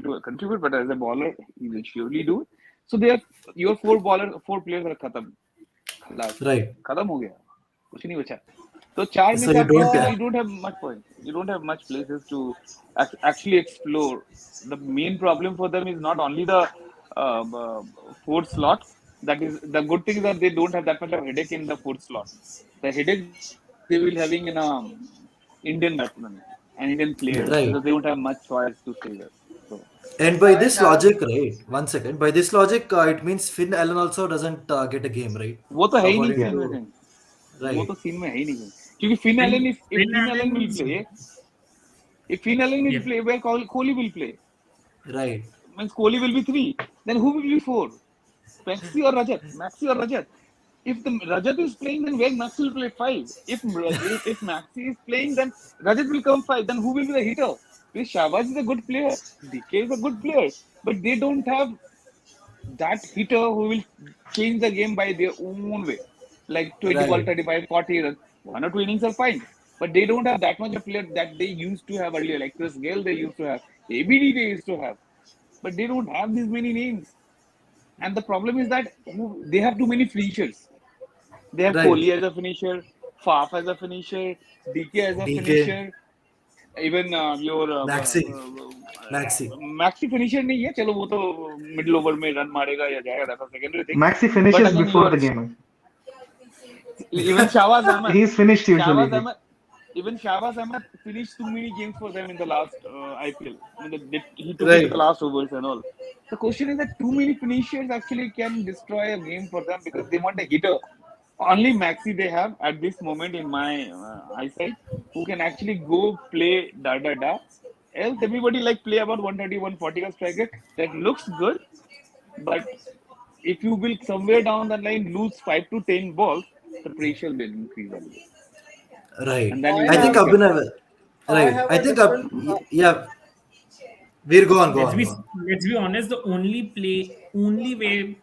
do contribute, but as a bowler, he will surely do it. So there, your four players are khatam, khalas, Right. खत्म हो गया, कुछ नहीं बचा. तो चार में So से you आप don't. you don't have much point. You don't have much places to actually explore. The main problem for them is not only the fourth slot. That is the good thing is that they don't have that much of headache in the fourth slot. The headache they will having in Indian batsmen and Indian players because they Right. don't have much choice to say that. So And by I this have logic, right? One second. By this logic, it means Finn Allen also doesn't get a game, right? वो तो है ही नहीं According Yeah. Scene में to कहीं. वो right, तो scene में है ही नहीं कहीं. क्योंकि Finn Finn, Allen if Finn Finn Allen will Allen's play, if Finn Allen will yeah. play, where Kohli will play. right, Means Kohli will be 3. Then who will be 4? Maxi or Rajat? Maxi or Rajat? If the Rajat is playing, then where Maxi will play 5. If Maxi is playing, then Rajat will come 5. Then who will be the hitter? Because Shahbaz is a good player. DK is a good player. But they don't have that hitter who will change the game by their own way. Like 20 ball, right, 35, 40 runs. 1 or 2 innings are fine. But they don't have that much of player that they used to have earlier. Like Chris Gale, they used to have. ABD, they used to have. But they don't have these many names. And the problem is that they have too many finishers. They have right. Kohli as a finisher, Faf as a finisher, DK as a DK, finisher, even your Maxi, Maxi. Maxi finisher नहीं है. चलो वो तो middle over में run मारेगा या जाएगा. That's a secondary thing. Maxi But finishes again, before your the game. even Shahbaz Ahmed, He's finished Shahbaz usually. Ahmed, even Shahbaz Ahmed finished too many games for them in the last IPL. I mean, he took it to the Right, last overs and all. The question is that too many finishers actually can destroy a game for them because they want a hitter. Only Maxi they have at this moment in my eyesight who can actually go play da da da. Else everybody like play about 130, 140 of striker. That looks good, but if you will somewhere down the line lose 5 to 10 balls, the pressure will increase a little. right. And then I you I will think have become. Abhinav. I Right. have I a think different. yeah. We're go on, go let's on, be go on. let's be honest. The only way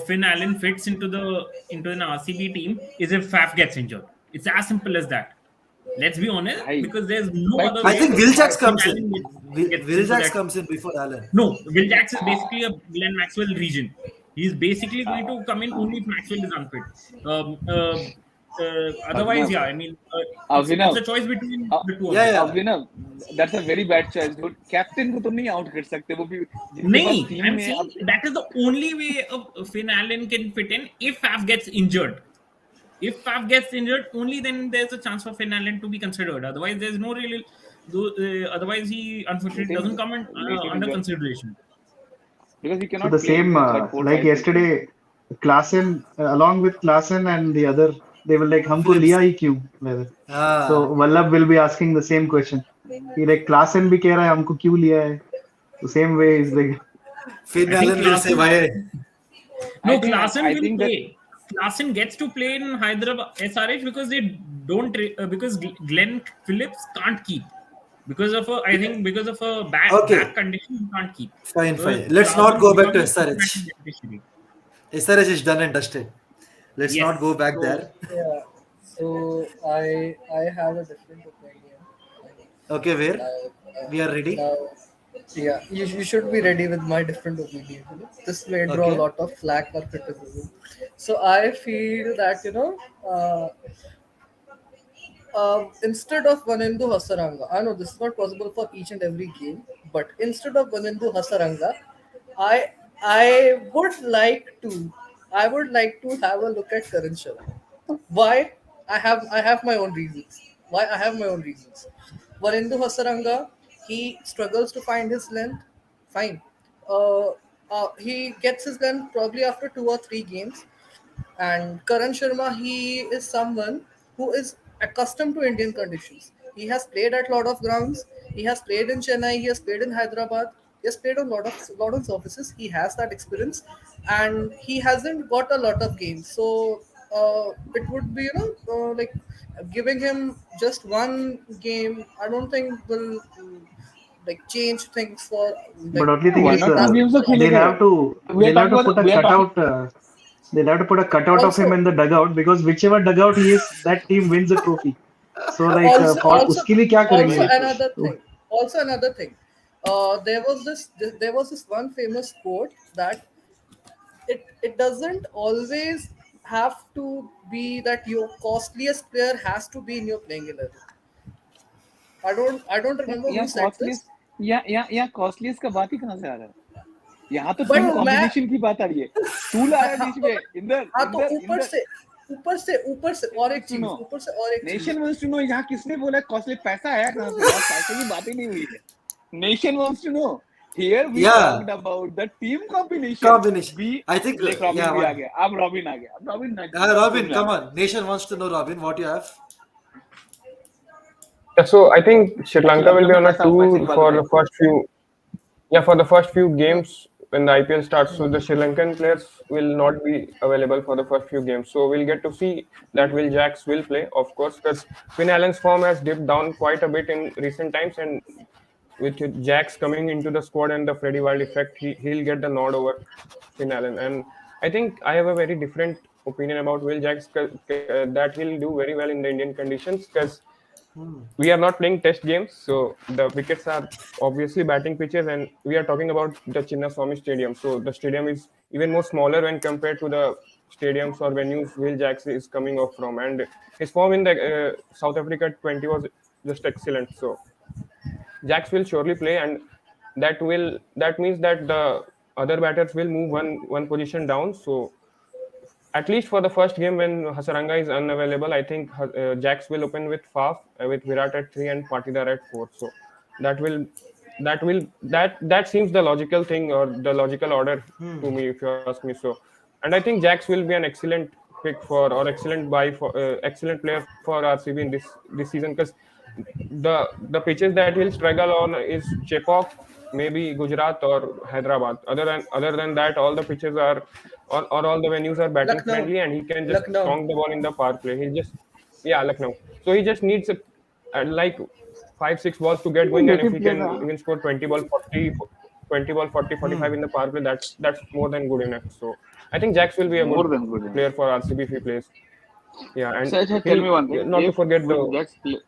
Finn Allen fits into an RCB team is if Faf gets injured. It's as simple as that. Let's be honest, Bhai, because there's no bhai, other I way think Will bhai, Jacks Finn comes in. Allen gets Will into Jacks that. comes in before Allen. No, Will Jacks is basically a Glenn Maxwell region. He's basically going to come in only if Maxwell is unfit. Um, uh, Otherwise, Abhinav, yeah, I mean, it's Abhinav, a choice between uh, the two of Yeah, them. yeah. Abhinav, that's a very bad choice, dude. Captain को तो नहीं out कर सकते वो भी जिनके पास Nahi, team I'm में saying अब that is the only way Finn Allen can fit in if Faf gets injured. If Faf gets injured, only then there's a chance for Finn Allen to be considered. Otherwise, there's no real. Otherwise, he unfortunately doesn't come let him under enjoy consideration. because he So the cannot play in same, the third, fourth like IPL team. yesterday, Klassen, along with Klassen and the other, they were like, "हमको लिया Phillips. ही क्यों?" Like that. So Ah, Vallabh will be asking the same question. He like Klassen भी कह रहा है हमको क्यों लिया है? The same way is like, Finn I think Allen will say Klassen. why. No, I Klassen will think that play. Klassen gets to play in Hyderabad SRH because they don't because Glenn Phillips can't keep because of I think because of a back Okay, condition he can't keep. fine, So fine. Let's not Klassen go back to becoming a SRH. beneficiary. SRH is done and dusted. Let's not go Yes. back So there. yeah, so I have a different opinion. Okay, where? We are ready. Now, yeah, you should be ready with my different opinion. This may draw a Okay. lot of flack or criticism. So I feel that instead of Vanendu Hasaranga, I know this is not possible for each and every game, but instead of Vanendu Hasaranga, I I would like to have a look at Karan Sharma. Why? I have my own reasons. Why I have my own reasons. Varindu Hasaranga, he struggles to find his length. Fine. He gets his length probably after 2 or 3 games. And Karan Sharma, he is someone who is accustomed to Indian conditions. He has played at a lot of grounds. He has played in Chennai. He has played in Hyderabad. He has played on lot of surfaces. He has that experience, and he hasn't got a lot of games. So it would be like giving him just one game. I don't think will like change things for but like only thing one is, or he two has games तो they'll खेलेगा. have to We are they'll have talking to about put a we are talking. cutout. They'll have to put a cutout of him also in the dugout because whichever dugout he is, that team wins the trophy. So like Also, for also, उसके लिए क्या करेंगे also like another thing. Also another thing. There was this one famous quote that it doesn't always have to be that your costliest player has to be in your playing 11. I don't remember यहाँ who said this, costliest यहाँ costliest का बात ही कहाँ से आ रहा है? यहाँ तो टीम but मैं कॉम्बिनेशन की बात आ रही है. टूल आ रहा है बीच में. इंदर हाँ तो इंदर इंदर ऊपर से और एक सुनो. चीज, ऊपर से और एक चीज. नेशन वांट्स टू नो यहाँ किसने बोला कॉस्टली? पैसा आया कहाँ से यार? पैसे की बात ही नहीं हुई है. Nation wants to know. Here we Yeah, talked about the team combination. combination. We I think, देख रॉबिन yeah, भी आ one. गया. अब रॉबिन आ गया. अब रॉबिन Robin, खुद come जाना. on. Nation wants to know, Robin, what you have. Yeah, so I think Sri Lanka will Sri Lanka be में on a पैसे tour की बात for उठाई. the first few. Yeah, for the first few games when the IPL starts, so the Sri Lankan players will not be available for the first few games. So we'll get to see that Will Jacks will play, of course, because Finn Allen's form has dipped down quite a bit in recent times, and with Jacks coming into the squad and the Freddie Wild effect, he'll get the nod over Finn Allen. And I think I have a very different opinion about Will Jacks that he'll do very well in the Indian conditions because we are not playing test games, so the wickets are obviously batting pitches, and we are talking about the Chinnaswamy Stadium. So the stadium is even more smaller when compared to the stadiums or venues Will Jacks is coming off from, and his form in the South Africa 20 was just excellent. So Jacks will surely play, and that means that the other batters will move one position down. So at least for the first game when Hasaranga is unavailable, I think Jacks will open with Faf, with Virat at 3 and Patidar at 4. So that will that seems the logical thing or the logical order to me, if you ask me. So, and I think Jacks will be an excellent pick for or excellent buy for excellent player for RCB in this season because the pitches that he'll struggle on is Chepauk, maybe Gujarat or Hyderabad. Other than that, all the pitches are or all the venues are batting Lucknow, friendly, and he can just Lucknow. stonk the ball in the power play. He just Lucknow. So he just needs like 5-6 balls to get going, and if लेकिन he player can even score 20 ball 40, 20 ball 40 45 in the power play, that's more than good enough. So I think Jacks will be a more good than good. player for RCB if he plays. Yeah, and So tell he'll me one thing. not to If forget the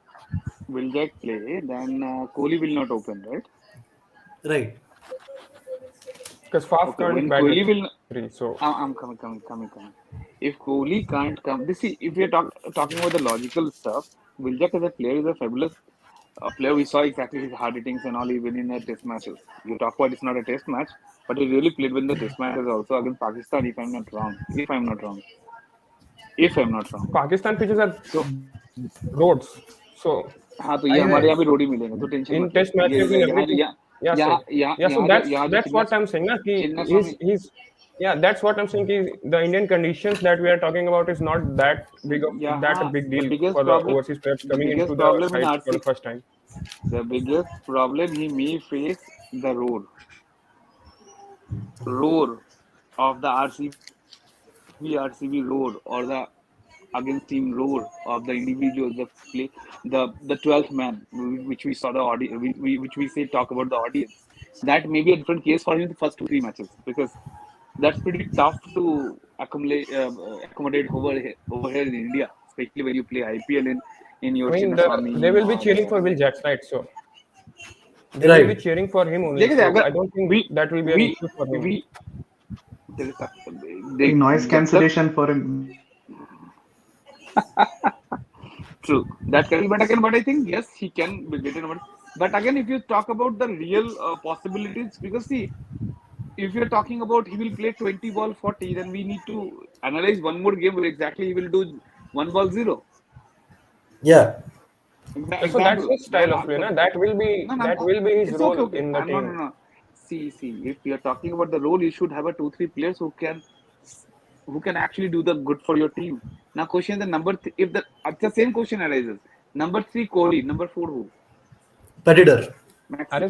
Will Jack play, then Kohli will not open, right? Right. because Faf Okay, can't when bat with Kohli will, 3. So I'm coming. If Kohli can't come, this see, if we are talking about the logical stuff, Will Jack as a player is a fabulous player. We saw exactly his hard hittings and all, even in the test matches. You talk about it's not a test match, but he really played in the test matches also against Pakistan, if I'm not wrong. If I'm not wrong. Pakistan pitches are So roads. So हाँ तो ये I हमारे Right. यहाँ भी road ही मिलेंगे तो tension in मत लो test ये matches in यहाँ everything. यहाँ Yeah, यहाँ sir. यहाँ Yeah, so यहाँ जो that's what I'm saying. Na, Chinna Swami he's yeah, that's what I'm saying. The Indian conditions that we are talking about is not that a यहाँ big the deal biggest for the problem overseas players the coming into biggest the problem in side for the RC first time. the biggest problem he may face the roar of the RCB roar or the against team roar of the individuals the play the 12th man which we saw the audience which we say talk about the audience that may be a different case for him in the first 2 3 matches because that's pretty tough to accommodate over here in India, especially when you play IPL in your I mean, they Chinnaswamy will be or cheering for Will Jacks, right? So they will be Right. cheering for him only. देखिए So अगर I don't think we that will be an we issue for him. we noise जब तक cancellation for him. true that can but I think yes he can get in. But again, if you talk about the real possibilities, because see, if you're talking about he will play 20 ball 40, then we need to analyze one more game where exactly he will do 1 ball 0. Yeah. So that's Example, his that style of play. answer. Na? That will be No, no, that no. will be his It's role okay. in the No, team. no. See. If we are talking about the role, you should have a 2 3 players who can actually do the good for your team. Now, question the number if it's the same question arises. Number 3 Kohli, number 4 who? Patidar.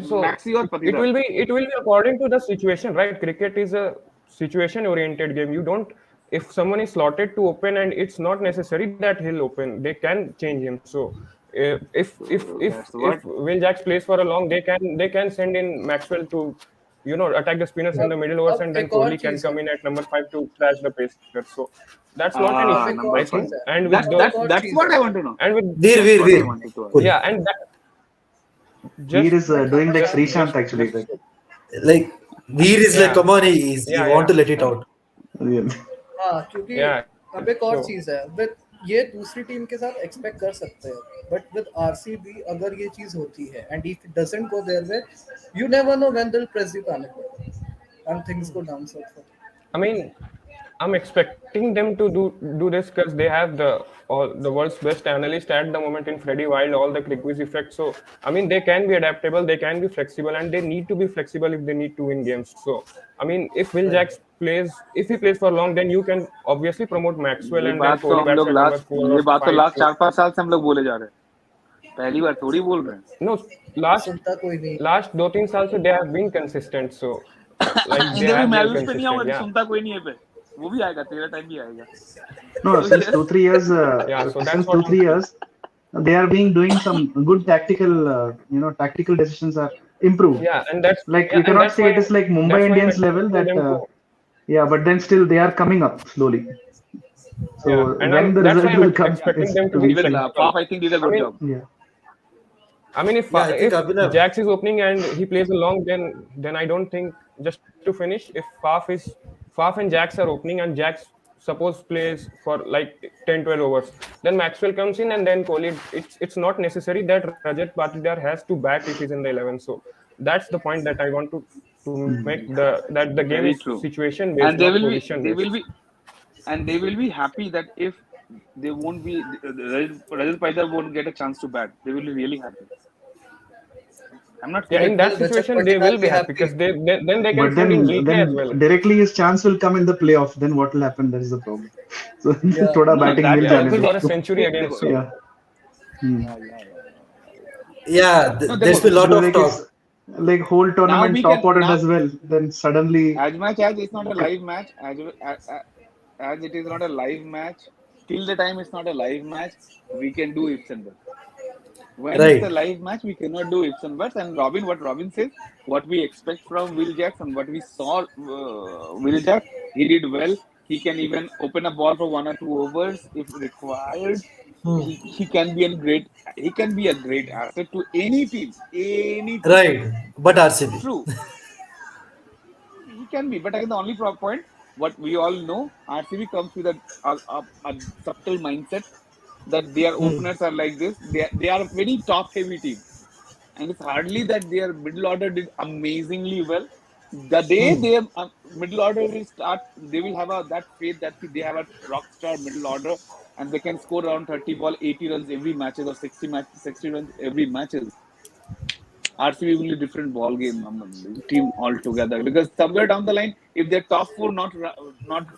So Maxi or it Patidar? will be according to the situation, right? Cricket is a situation oriented game. You don't if someone is slotted to open and it's not necessary that he'll open. They can change him. So So that's if what. Will Jacks plays for a long, they can send in Maxwell to attack the spinners in अब the middle overs, अब and then एक और Kohli can चीज है. come in at number 5 to crash the pace. So That's not an Ah, issue, Topic number I और five. think. चीज है, And with That's those, topic that's और that's चीज what है. I want to know. and with Veer, That's Veer, what I Veer. wanted to ask. Cool. yeah, and that Veer just is मैं doing like घमासान Srishant just actually. just Like, Like Veer is like, yeah, come on, he yeah, want yeah. to let it out. really. हाँ, क्योंकि Yeah. अब एक और So चीज है, with ये दूसरी टीम के साथ एक्सपेक्ट कर सकते हैं, बट विद आरसीबी अगर ये चीज होती है and if it doesn't go their way, you never know when they will press the panic button and things go down south for I mean, I'm expecting them to do this because they have the world's best analyst at the moment in Freddie Wild, all the Krikwiz effect. So I mean, they can be adaptable, they can be flexible, and they need to be flexible if they need to win games. So I mean, if Will Right. Jacks plays, if he plays for long, then you can obviously promote Maxwell, ये and then बात तो Kohli हम bats लोग at number last four ये or बात तो five. Last So 4-5 साल से हम लोग बोले जा रहे हैं, पहली बार थोड़ी बोल रहे हैं। no, last सुनता कोई नहीं. last 2-3 साल से they have been consistent. So like they इधर भी have मैं been उस पे नहीं आऊंगा consistent. कि Yeah, सुनता कोई नहीं है पे, वो भी आएगा, तेरा टाइम भी आएगा। No, So since yes, 2 3 years, yeah. So that's since what two I'm three saying. years, they are being doing some good tactical, tactical decisions are improved. Yeah, and that's Like yeah, we and cannot say it is like Mumbai that's why I'm Indians level expecting that, them to. yeah, but then still they are coming up slowly. Yeah, So and when the that's why result I'm will come expecting is them to to be be even seen. flexible. Faf I think did a I good mean, job. Yeah. Yeah, I think if Abhinav. Jax is opening and he plays along, then I don't think, just to finish, if Faf and Jax are opening and Jax suppose plays for like 10-12 overs, then Maxwell comes in and then Kohli. It's not necessary that Rajat Patidar has to bat if he's in the 11. So that's the point that I want to make, Mm. that the game is Very true. situation based, And not position they based. will be and they will be happy that if they won't be Rajat Paidar won't get a chance to bat, they will be really happy. I'm not Yeah, saying in But it. that will Rajat situation they will Patidar be be happy happy? because then they can But float in weekly as then well. directly his chance will come in the playoff. Then what will happen? That is the problem. So Yeah. thoda No, batting that mil Yeah, जाने see, दो for a उसको. century again. देखो, So Yeah. Hmm. Yeah, no, there's देखो, been a lot Because of like if talk. like whole now tournament we top can order now does well, then suddenly as much as it's not a live match, as it is not a live match, till the time it's not a live match, we can do ifs and buts. When it's a Right. live match, we cannot do ifs and buts. And what Robin says, what we expect from Will Jackson, what we saw, Will Jack, he did well. He can even open a ball for 1 or 2 overs if required. Hmm. He can be a great asset to any team, any team. Right. But RCB. True, he can be. But again, the only point, what we all know, RCB comes with a subtle mindset that their Hmm. openers are like this. They are a very top heavy team, and it's hardly that their middle order did amazingly well. The day Hmm. their middle order will start, they will have that faith that they have a rock star middle order and they can score around 30 ball, 80 runs every matches or 60 runs every matches. RCB will be a different ball game team altogether because somewhere down the line, if their top four not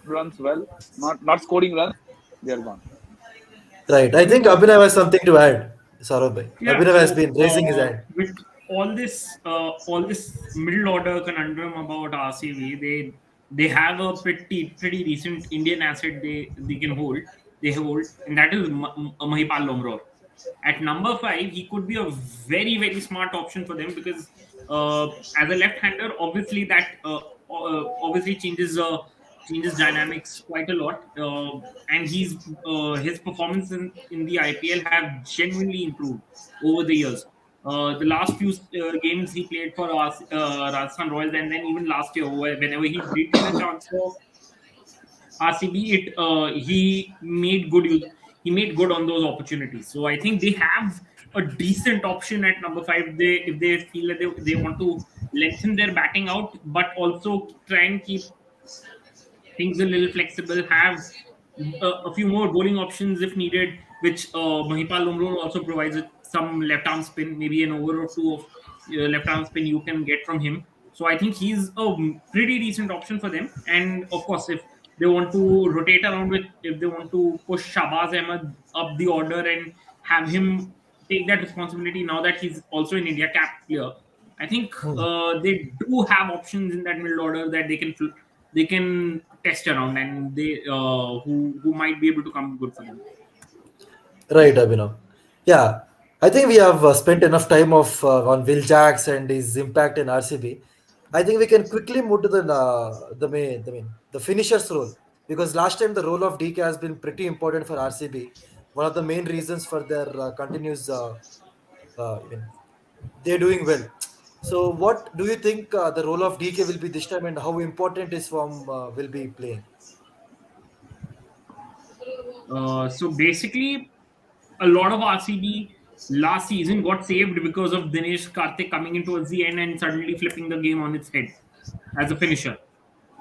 runs well, not scoring runs, they're gone. Right. I think Abhinav has something to add. Saurabh bhai. Yeah, Abhinav has so been raising his hand. with all this middle order conundrum about RCB, they have a pretty decent Indian asset they can hold. They hold, and that is Mahipal Lomror. At number five, he could be a very smart option for them because as a left-hander, obviously that obviously changes dynamics quite a lot. And his performance in the IPL have genuinely improved over the years. The last few games he played for Rajasthan Royals, and then even last year, whenever he did get a chance for RCB, he made good use. He made good on those opportunities. So I think they have a decent option at number five. If they feel that they want to lengthen their batting out, but also try and keep things a little flexible, have a few more bowling options if needed, which Mahipal Lumrone also provides with some left arm spin, maybe an over or two of left arm spin you can get from him. So I think he's a pretty decent option for them. And of course, if they want to rotate around if they want to push Shabazz Ahmed up the order and have him take that responsibility now that he's also an India cap player, I think Hmm. they do have options in that middle order that they can test around and they who might be able to come good for them. Right, Abhinav. Yeah. I think we have spent enough time on Will Jacks and his impact in RCB. I think we can quickly move to the finisher's role. because last time the role of DK has been pretty important for RCB. One of the main reasons for their continuous, I mean, they're doing well. So, what do you think the role of DK will be this time, and how important his form will be playing? So basically, a lot of RCB last season got saved because of Dinesh Karthik coming in towards the end and suddenly flipping the game on its head as a finisher.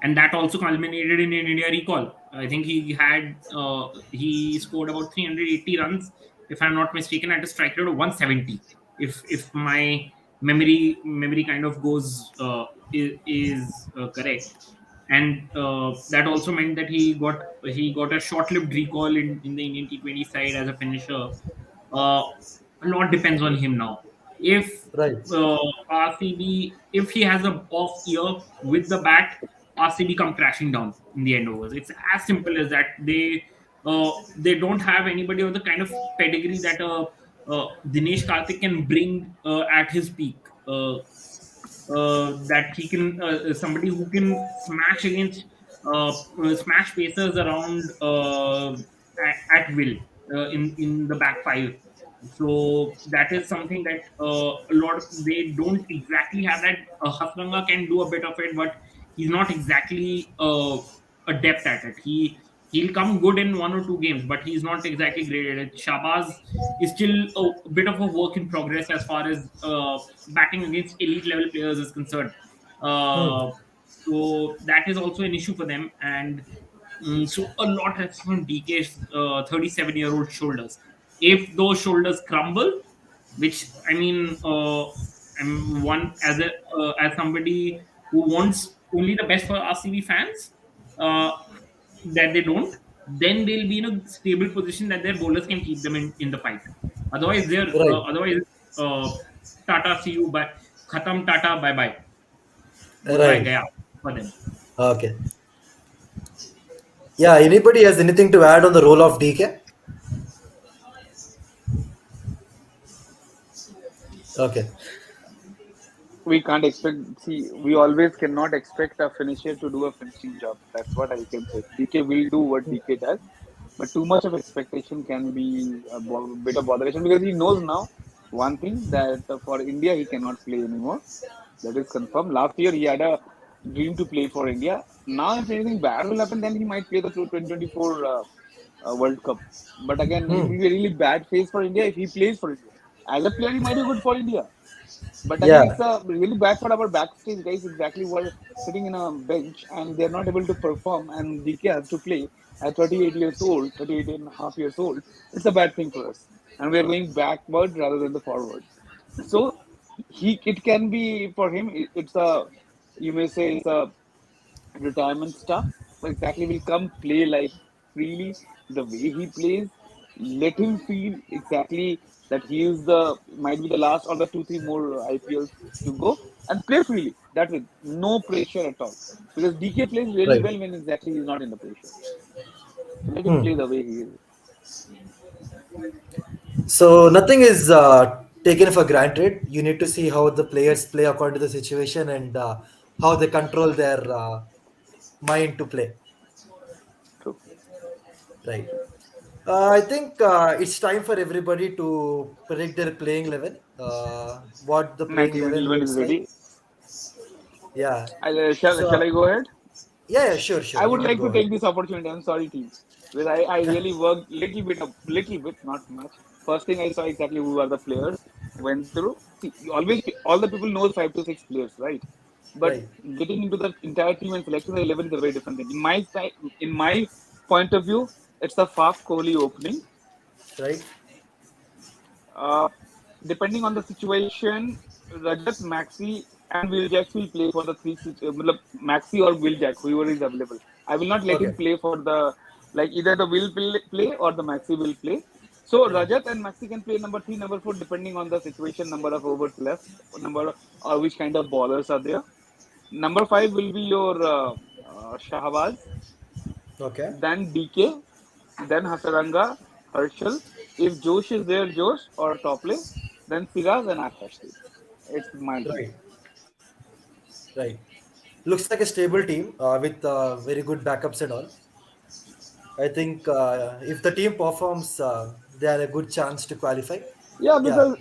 And that also culminated in an India recall. I think he scored about 380 runs, if I'm not mistaken, at a strike rate of 170. If my memory kind of goes is correct, and that also meant that he got a short-lived recall in the Indian T20 side as a finisher. A lot depends on him now. If Right, RCB, if he has a off year with the bat, RCB come crashing down in the end overs. It's as simple as that. They don't have anybody of the kind of pedigree that Dinesh Karthik can bring at his peak. That he can somebody who can smash against smash pacers around at will in the back five. So that is something that a lot of they don't exactly have that. Hasranga can do a bit of it, but he's not exactly adept at it. He'll come good in one or two games, but he's not exactly great at it. Shabazz is still a bit of a work in progress as far as batting against elite level players is concerned. hmm. Uh, so that is also an issue for them, and so a lot has on DK's 37-year-old shoulders. If those shoulders crumble, which I mean, I'm one as somebody who wants only the best for RCB fans, uh, that they don't, then they'll be in a stable position that their bowlers can keep them in the fight. Right, Otherwise, uh, Tata, see you, bye, Khatam, Tata, bye bye, goodbye, right. gaya for them. Okay. Yeah. Anybody has anything to add on the role of DK? Okay. We can't expect. See, we always cannot expect a finisher to do a finishing job. That's what I can say. DK will do what DK does, but too much of expectation can be a bit of botheration because he knows now one thing that for India he cannot play anymore. That is confirmed. Last year he had a dream to play for India. Now, if anything bad will happen, then he might play the 2024 World Cup. But again, it will Hmm. be a really bad phase for India if he plays for India. As a player, he might be good for India. But again, Yeah. it's a really bad for our backstage guys exactly who are sitting in a bench and they're not able to perform and DK has to play at 38 years old, 38 and a half years old. It's a bad thing for us. And we're going backward rather than the forward. So it can be for him, it's a, you may say it's a retirement stuff. So exactly will come play like freely the way he plays. Let him feel exactly that he is the might be the last or the 2 3 more IPLs to go and play freely. That's it. No pressure at all. Because DK plays really Right. well when exactly he's not in the pressure. So let him Hmm. play the way he is. So nothing is taken for granted. You need to see how the players play according to the situation and how they control their mind to play. True. Right. I think it's time for everybody to predict their playing 11. What the My playing team 11 11 is looks like. ready. Yeah. Shall So I go ahead? yeah, yeah, sure, sure. I You would can like go to ahead. take this opportunity. I'm sorry, team. Because I really worked little bit, not much. First thing I saw exactly who are the players. Went through. See, all the people knows 5 to 6 players, right? But Right. getting into the entire team and selecting the 11 is a very different thing. In my point of view, it's a Faf Kohli opening. Right. Uh, Depending on the situation, Rajat, Maxi, and Will Jacks will play for the matlab, Maxi or Will Jack, whoever is available. I will not let him Okay. play for the like either the Will play or the Maxi will play. So Right. Rajat and Maxi can play number 3, number 4, depending on the situation, number of overs left, number or which kind of ballers are there. Number 5 will be your Shahbaz, Okay. then DK, then Hasaranga, Herschel. If Josh is there, Josh or Tople, then Siraz and Akash. It's my team. Right. Right. Looks like a stable team with very good backups and all. I think if the team performs, they are a good chance to qualify. Yeah, Yeah. because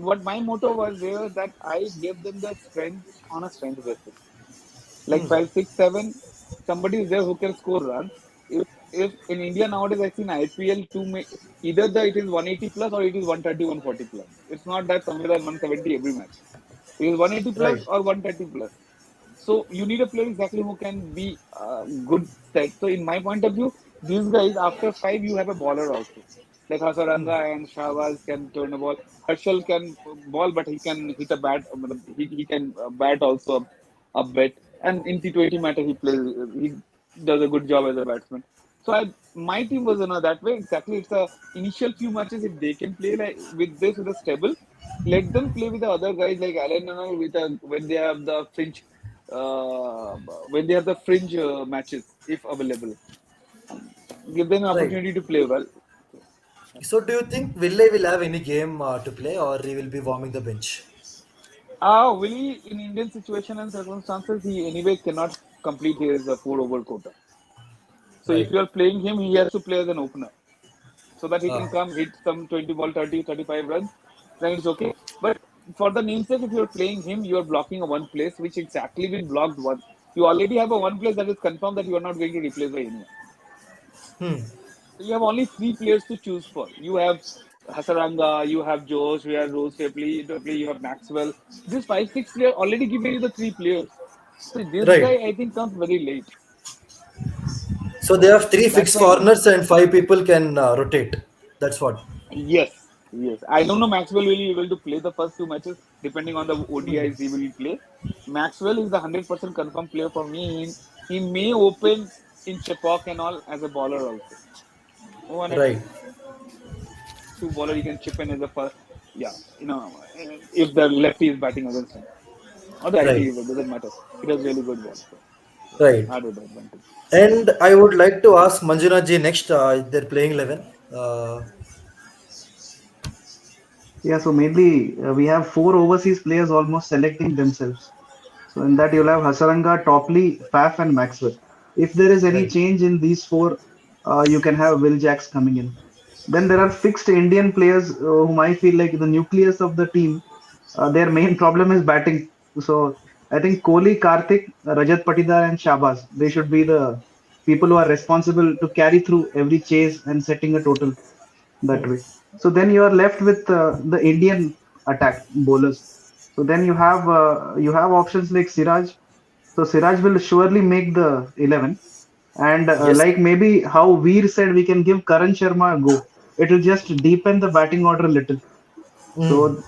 what my motto was there that I gave them the strength on a strength basis. Like Hmm. 5, 6, 7, somebody is there who can score runs. If in India nowadays I see in IPL either it is 180 plus or it is 130, 140 plus. It's not that somewhere than 170 every match. It is 180 plus Right. or 130 plus. So you need a player exactly who can be good set. So in my point of view, these guys after five you have a baller also. Like Hmm. Hasaranga and Shahbaz can turn a ball. Harshal can ball, but he can hit a bat. He can bat also a bit. And in T20 matter, he does a good job as a batsman. So my team was that way exactly. It's a initial few matches if they can play like with a stable, let them play with the other guys like Allen and all with when they have the uh, fringe matches if available. And give them an Right. opportunity to play well. So do you think Ville will have any game to play, or he will be warming the bench? Willie, in Indian situation and circumstances, he anyway cannot complete his 4 over quota. So if Right. you are playing him, he has to play as an opener so that he can Ah. come hit some 20 ball, 30, 35 runs. Then it's okay. But for the namesake, if you're playing him, you are blocking a one place which exactly been blocked once. You already have a one place that is confirmed that you are not going to replace by anyone. Hmm. So you have only three players to choose for. You have Hasaranga, you have Josh, you have Rose Tapley, you have Maxwell. This 5, 6 player already given you the three players. So this Right. guy I think comes very late. So they have three That's fixed why corners and five people can rotate. That's what. yes. I don't know Maxwell will be able to play the first two matches depending on the Hmm. ODIs he will play. Maxwell is the 100% confirmed player for me. He may open in Chepauk and all as a bowler also. One or Right. two bowler he can chip in as a first. Yeah, if the lefty is batting against him or the righty, Right. it doesn't matter. He does really good ball. So Right. hard advantage. And I would like to ask Manjunath ji next. They're playing 11. Yeah, so maybe we have four overseas players almost selecting themselves. So in that you'll have Hasaranga, Topley, Faf, and Maxwell. If there is any Right. change in these four, you can have Will Jacks coming in. Then there are fixed Indian players whom I feel like the nucleus of the team. Their main problem is batting. So I think Kohli, Karthik, Rajat Patidar, and Shabazz. They should be the people who are responsible to carry through every chase and setting a total that way. So then you are left with the Indian attack bowlers. So then you have options like Siraj. So Siraj will surely make the 11, and Yes. like maybe how Veer said, we can give Karan Sharma a go. It will just deepen the batting order a little. Hmm. So,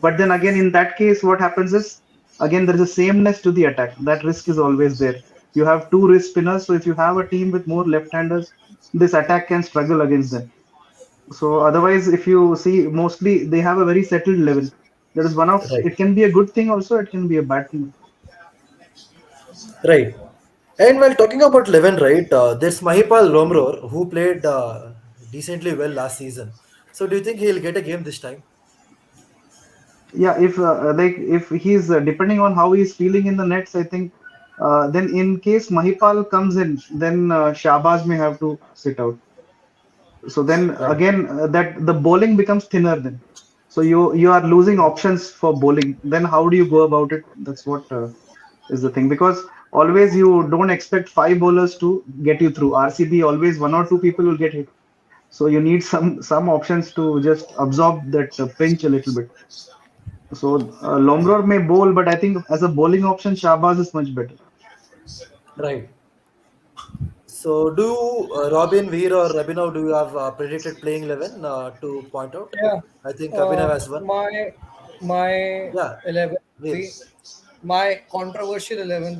but then again, in that case, what happens is again there is a sameness to the attack. That risk is always there. You have two wrist spinners, so if you have a team with more left-handers, this attack can struggle against them. So otherwise, if you see, mostly they have a very settled level. That is one of Right. it can be a good thing also, it can be a bad thing. Right. And while talking about 11, right, there's Mahipal Lomror who played decently well last season. So do you think he'll get a game this time? Yeah, if he's depending on how he's feeling in the nets, I think then in case Mahipal comes in, then Shahbaz may have to sit out. So then Right. again, that the bowling becomes thinner then. So you are losing options for bowling. Then how do you go about it? That's what is the thing, because always you don't expect five bowlers to get you through. RCB always one or two people will get hit. So you need some options to just absorb that pinch a little bit. So Lomror may bowl, but I think as a bowling option, Shahbaz is much better. Right. So do Robin, Veer, or Abhinav, do you have predicted playing 11 to point out? Yeah. I think Abhinav has one. My Yeah. 11 would Veer. be my controversial 11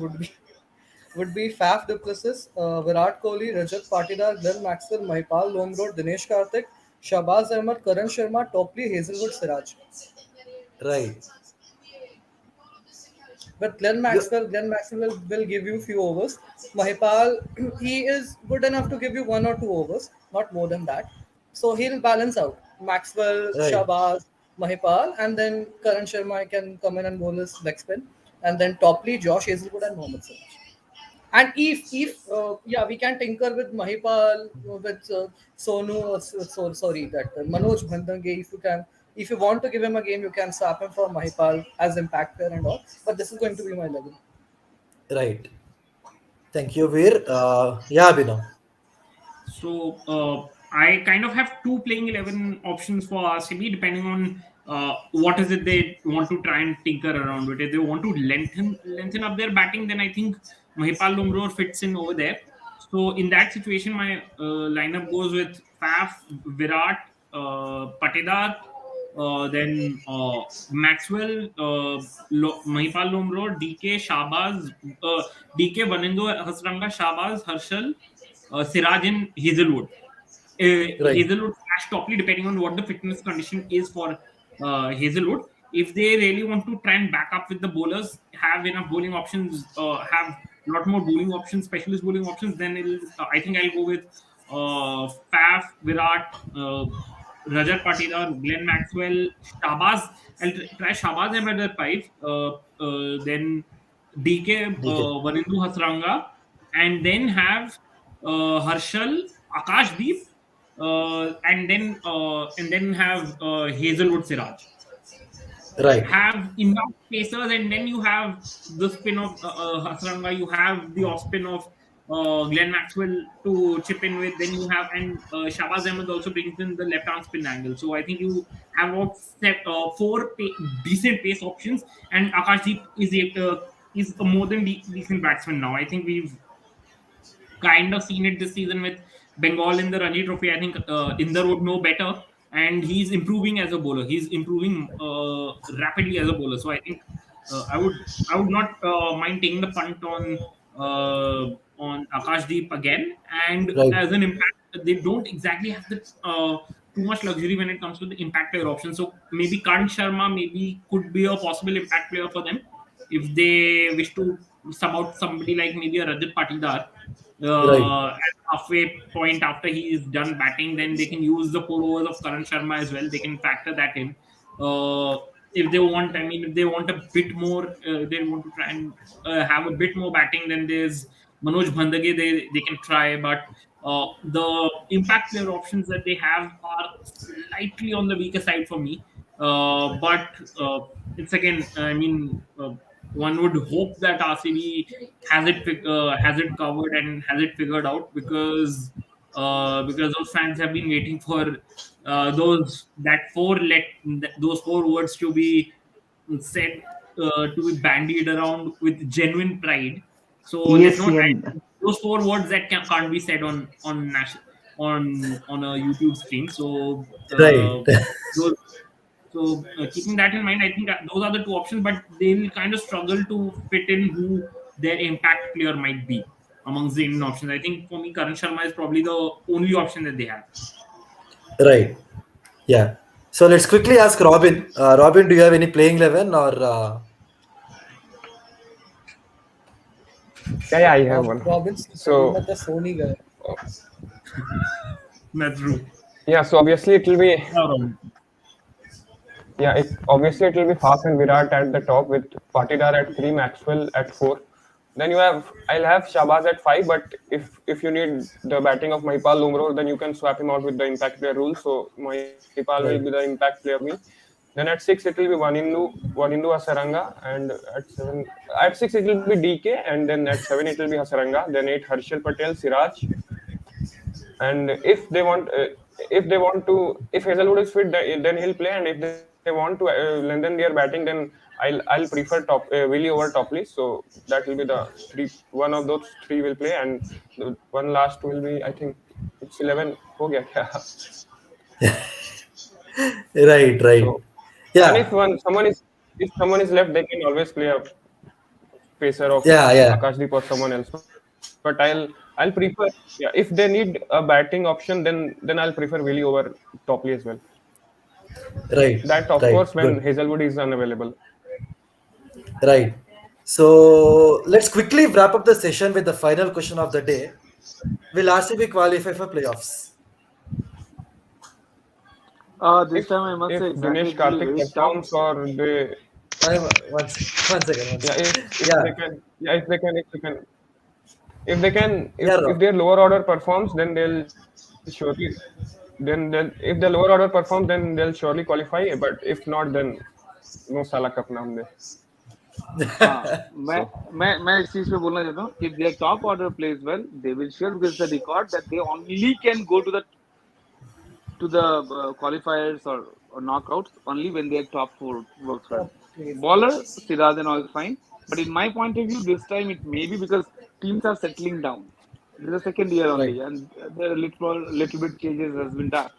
would be Faf du Plessis, Virat Kohli, Rajat Patidar, Glenn Maxwell, Mahipal Lomrod, Dinesh Karthik, Shabazz Ahmed, Karan Sharma, Topley, Hazelwood, Siraj. Right. But Glenn Maxwell will give you few overs. Mahipal, he is good enough to give you 1 or 2 overs, not more than that. So he'll balance out Maxwell, Right. Shabazz, Mahipal, and then Karan Sharma can come in and bowl his leg spin, and then Topley, Josh Hazelwood, and Mohammad Siraj. And if yeah, we can tinker with Mahipal, with Sonu, sorry, that Manoj Bhandange. If you want to give him a game, you can swap him for Mahipal as impact player and all. But this is going to be my 11. Right. Thank you, Veer. Yeah, Abhinav. So I kind of have two playing 11 options for RCB depending on what is it they want to try and tinker around with. If they want to lengthen up their batting, then I think Mahipal Lumror fits in over there. So in that situation, my lineup goes with Faf, Virat, Patidar, then Maxwell, Mahipal Lumror, DK, Shahbaz, DK, Vanendu, Hasranga, Shahbaz, Harshal, Siraj and Hazelwood. Right. Hazelwood slash Topley, depending on what the fitness condition is for Hazelwood. If they really want to try and back up with the bowlers, have enough bowling options, have a lot more bowling options, specialist bowling options, then I think I'll go with Faf, Virat, Rajat Patidar, Glenn Maxwell, Shabazz. I'll try Shabazz Ahmed at 5. Then DK, DK. Vanindu Hasranga, and then have Harshal, Akashdeep, and then have Hazelwood Siraj. Right. Have enough pacers, and then you have the spin of Hasranga, you have the off spin of Glenn Maxwell to chip in with. Then you have, and Shabazz Ahmed also brings in the left arm spin angle. So I think you have about four decent pace options, and Akashdeep is a more than decent batsman now. I think we've kind of seen it this season with Bengal in the Ranji Trophy. I think Inder would know better, and he's improving as a bowler. He's improving rapidly as a bowler. So I think I would not mind taking the punt on Akashdeep again. And Right. as an impact, they don't exactly have the too much luxury when it comes to the impact player option. So maybe Karan Sharma maybe could be a possible impact player for them if they wish to sub out somebody like maybe a Rajat Patidar Right. at halfway point after he is done batting. Then they can use the 4 overs of Karan Sharma as well. They can factor that in. If they want, I mean, if they want a bit more, they want to try and have a bit more batting, then there's Manoj Bhandage. They can try, but the impact player options that they have are slightly on the weaker side for me. But it's again, I mean, one would hope that RCB has it covered and has it figured out, because those fans have been waiting for those 4 words to be said, to be bandied around with genuine pride. So there's no ESCN. those 4 words that can't be said on a YouTube screen. So Right. those keeping that in mind, I think that those are the two options, but they will kind of struggle to fit in who their impact player might be amongst the Indian options. I think for me, Karan Sharma is probably the only option that they have. Right. Yeah. So let's quickly ask Robin. Robin, do you have any playing 11 or? Yeah, I have one. Robin's So the Sony guy. That's true. yeah, so obviously it will be Robin. obviously it will be Faf and Virat at the top with Patidar at 3, Maxwell at 4. Then I'll have Shabazz at 5, but if you need the batting of Mahipal Lumror, then you can swap him out with the impact player rule. So Mahipal will be the impact player me. Then at 6 it will be Vanindu Hasaranga, and at 6 it will be DK, and then at 7 it will be Hasaranga. Then 8 Harshal Patel, Siraj. And if Hazelwood is fit, then he'll play, and if they want to lengthen their batting, then I'll prefer Willie over Topley. So that will be the three. One of those three will play, and the one last will be, I think it's 11. हो गया क्या? Right. Right. So, Yeah. and if someone is left, they can always play a pacer of Yeah. Akashdeep or someone else. But I'll prefer, if they need a batting option, then I'll prefer Willie over Topley as well. Right. That of Right. course when Good. Hazelwood is unavailable. Right. So let's quickly wrap up the session with the final question of the day. Will RCB qualify for playoffs? This time I must say If exactly Dinesh it will be Karthik very tough. performs, or they One second. if they can if they can, Yeah, if their lower order performs, then they'll surely, then if the lower order performs, then they'll surely qualify. But if not, then no साला cup ना हमने. हाँ So मैं इस चीज पे बोलना चाहता हूँ if their top order plays well they will sure because the record that they only can go to the qualifiers or knockouts only when their top four works well. Top three Bowler, forwards. Siraj and all is fine. But in my point of view, this time it may be because teams are settling down. This is the second year right, only, and there are little bit changes has been done.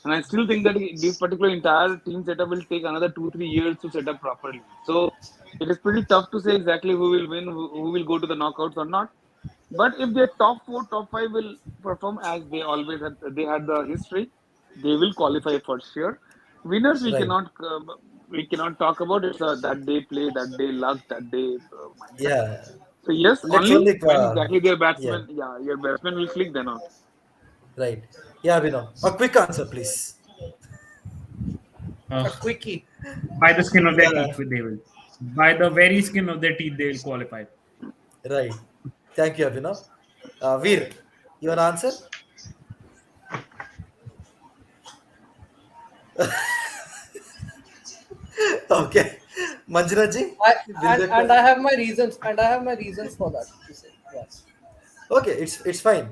And I still think that this particular entire team setup will take another 2-3 years to set up properly. So it is pretty tough to say exactly who will win, who will go to the knockouts or not. But if their top four, top five will perform as they had the history, they will qualify for sure. Winners right. we cannot talk about. It's that day play, that day luck, that day mindset. Yeah. So yes, Let's only only. when exactly their Yeah. batsman, yeah, your batsman will click then on. Right. Yeah, Abhinav. A quick answer, please. Uh, A quickie. by the skin of their Yeah. teeth, they will. By the very skin of their teeth, they will qualify. Right. Thank you, Abhinav. Veer, your answer? Okay. Manjuna ji, I will that? and I have my reasons, and I have my reasons for that. To say, yeah. Okay, it's fine.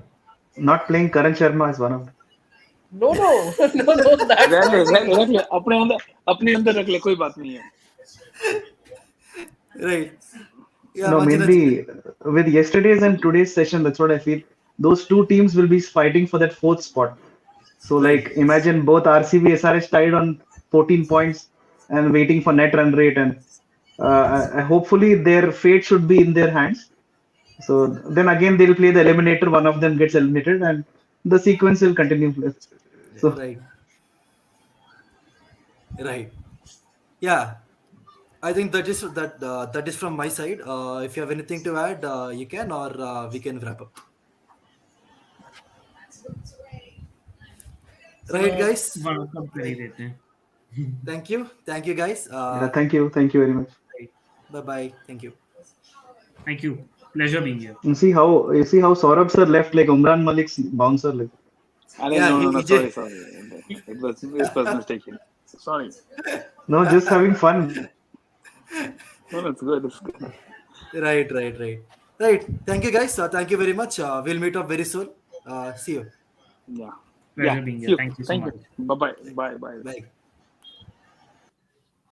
Not playing Karan Sharma is one of them. No, no, no, no. That's रख not ले the रख reason. रख ले अपने अंदर रख ले कोई बात नहीं है. Right. Yeah, No, Manjuna ji. mainly with yesterday's and today's session, that's what I feel. Those two teams will be fighting for that fourth spot. So, Right. like, imagine both RCB SRH tied on 14 points and waiting for net run rate, and hopefully their fate should be in their hands. So then again they'll play the eliminator. One of them gets eliminated, and the sequence will continue. So Right. Right. Yeah. I think that is from my side. If you have anything to add, you can, or we can wrap up. Right, So, guys. one कम कर ही Right. देते हैं. Thank you, guys. yeah, thank you very much. Right. Bye bye. Thank you. Thank you. Pleasure being here. You see how Saurabh sir left like Umran Malik's bouncer like. अरे Yeah, no, he sorry. It was mistaken. Sorry. No, just having fun. No, it's good. It's good. Right. Thank you, guys. Thank you very much. We'll meet up very soon. See you. Yeah. Pleasure Yeah. being See here. you. Thank you so Thank much. you. Bye bye. Bye bye. Bye.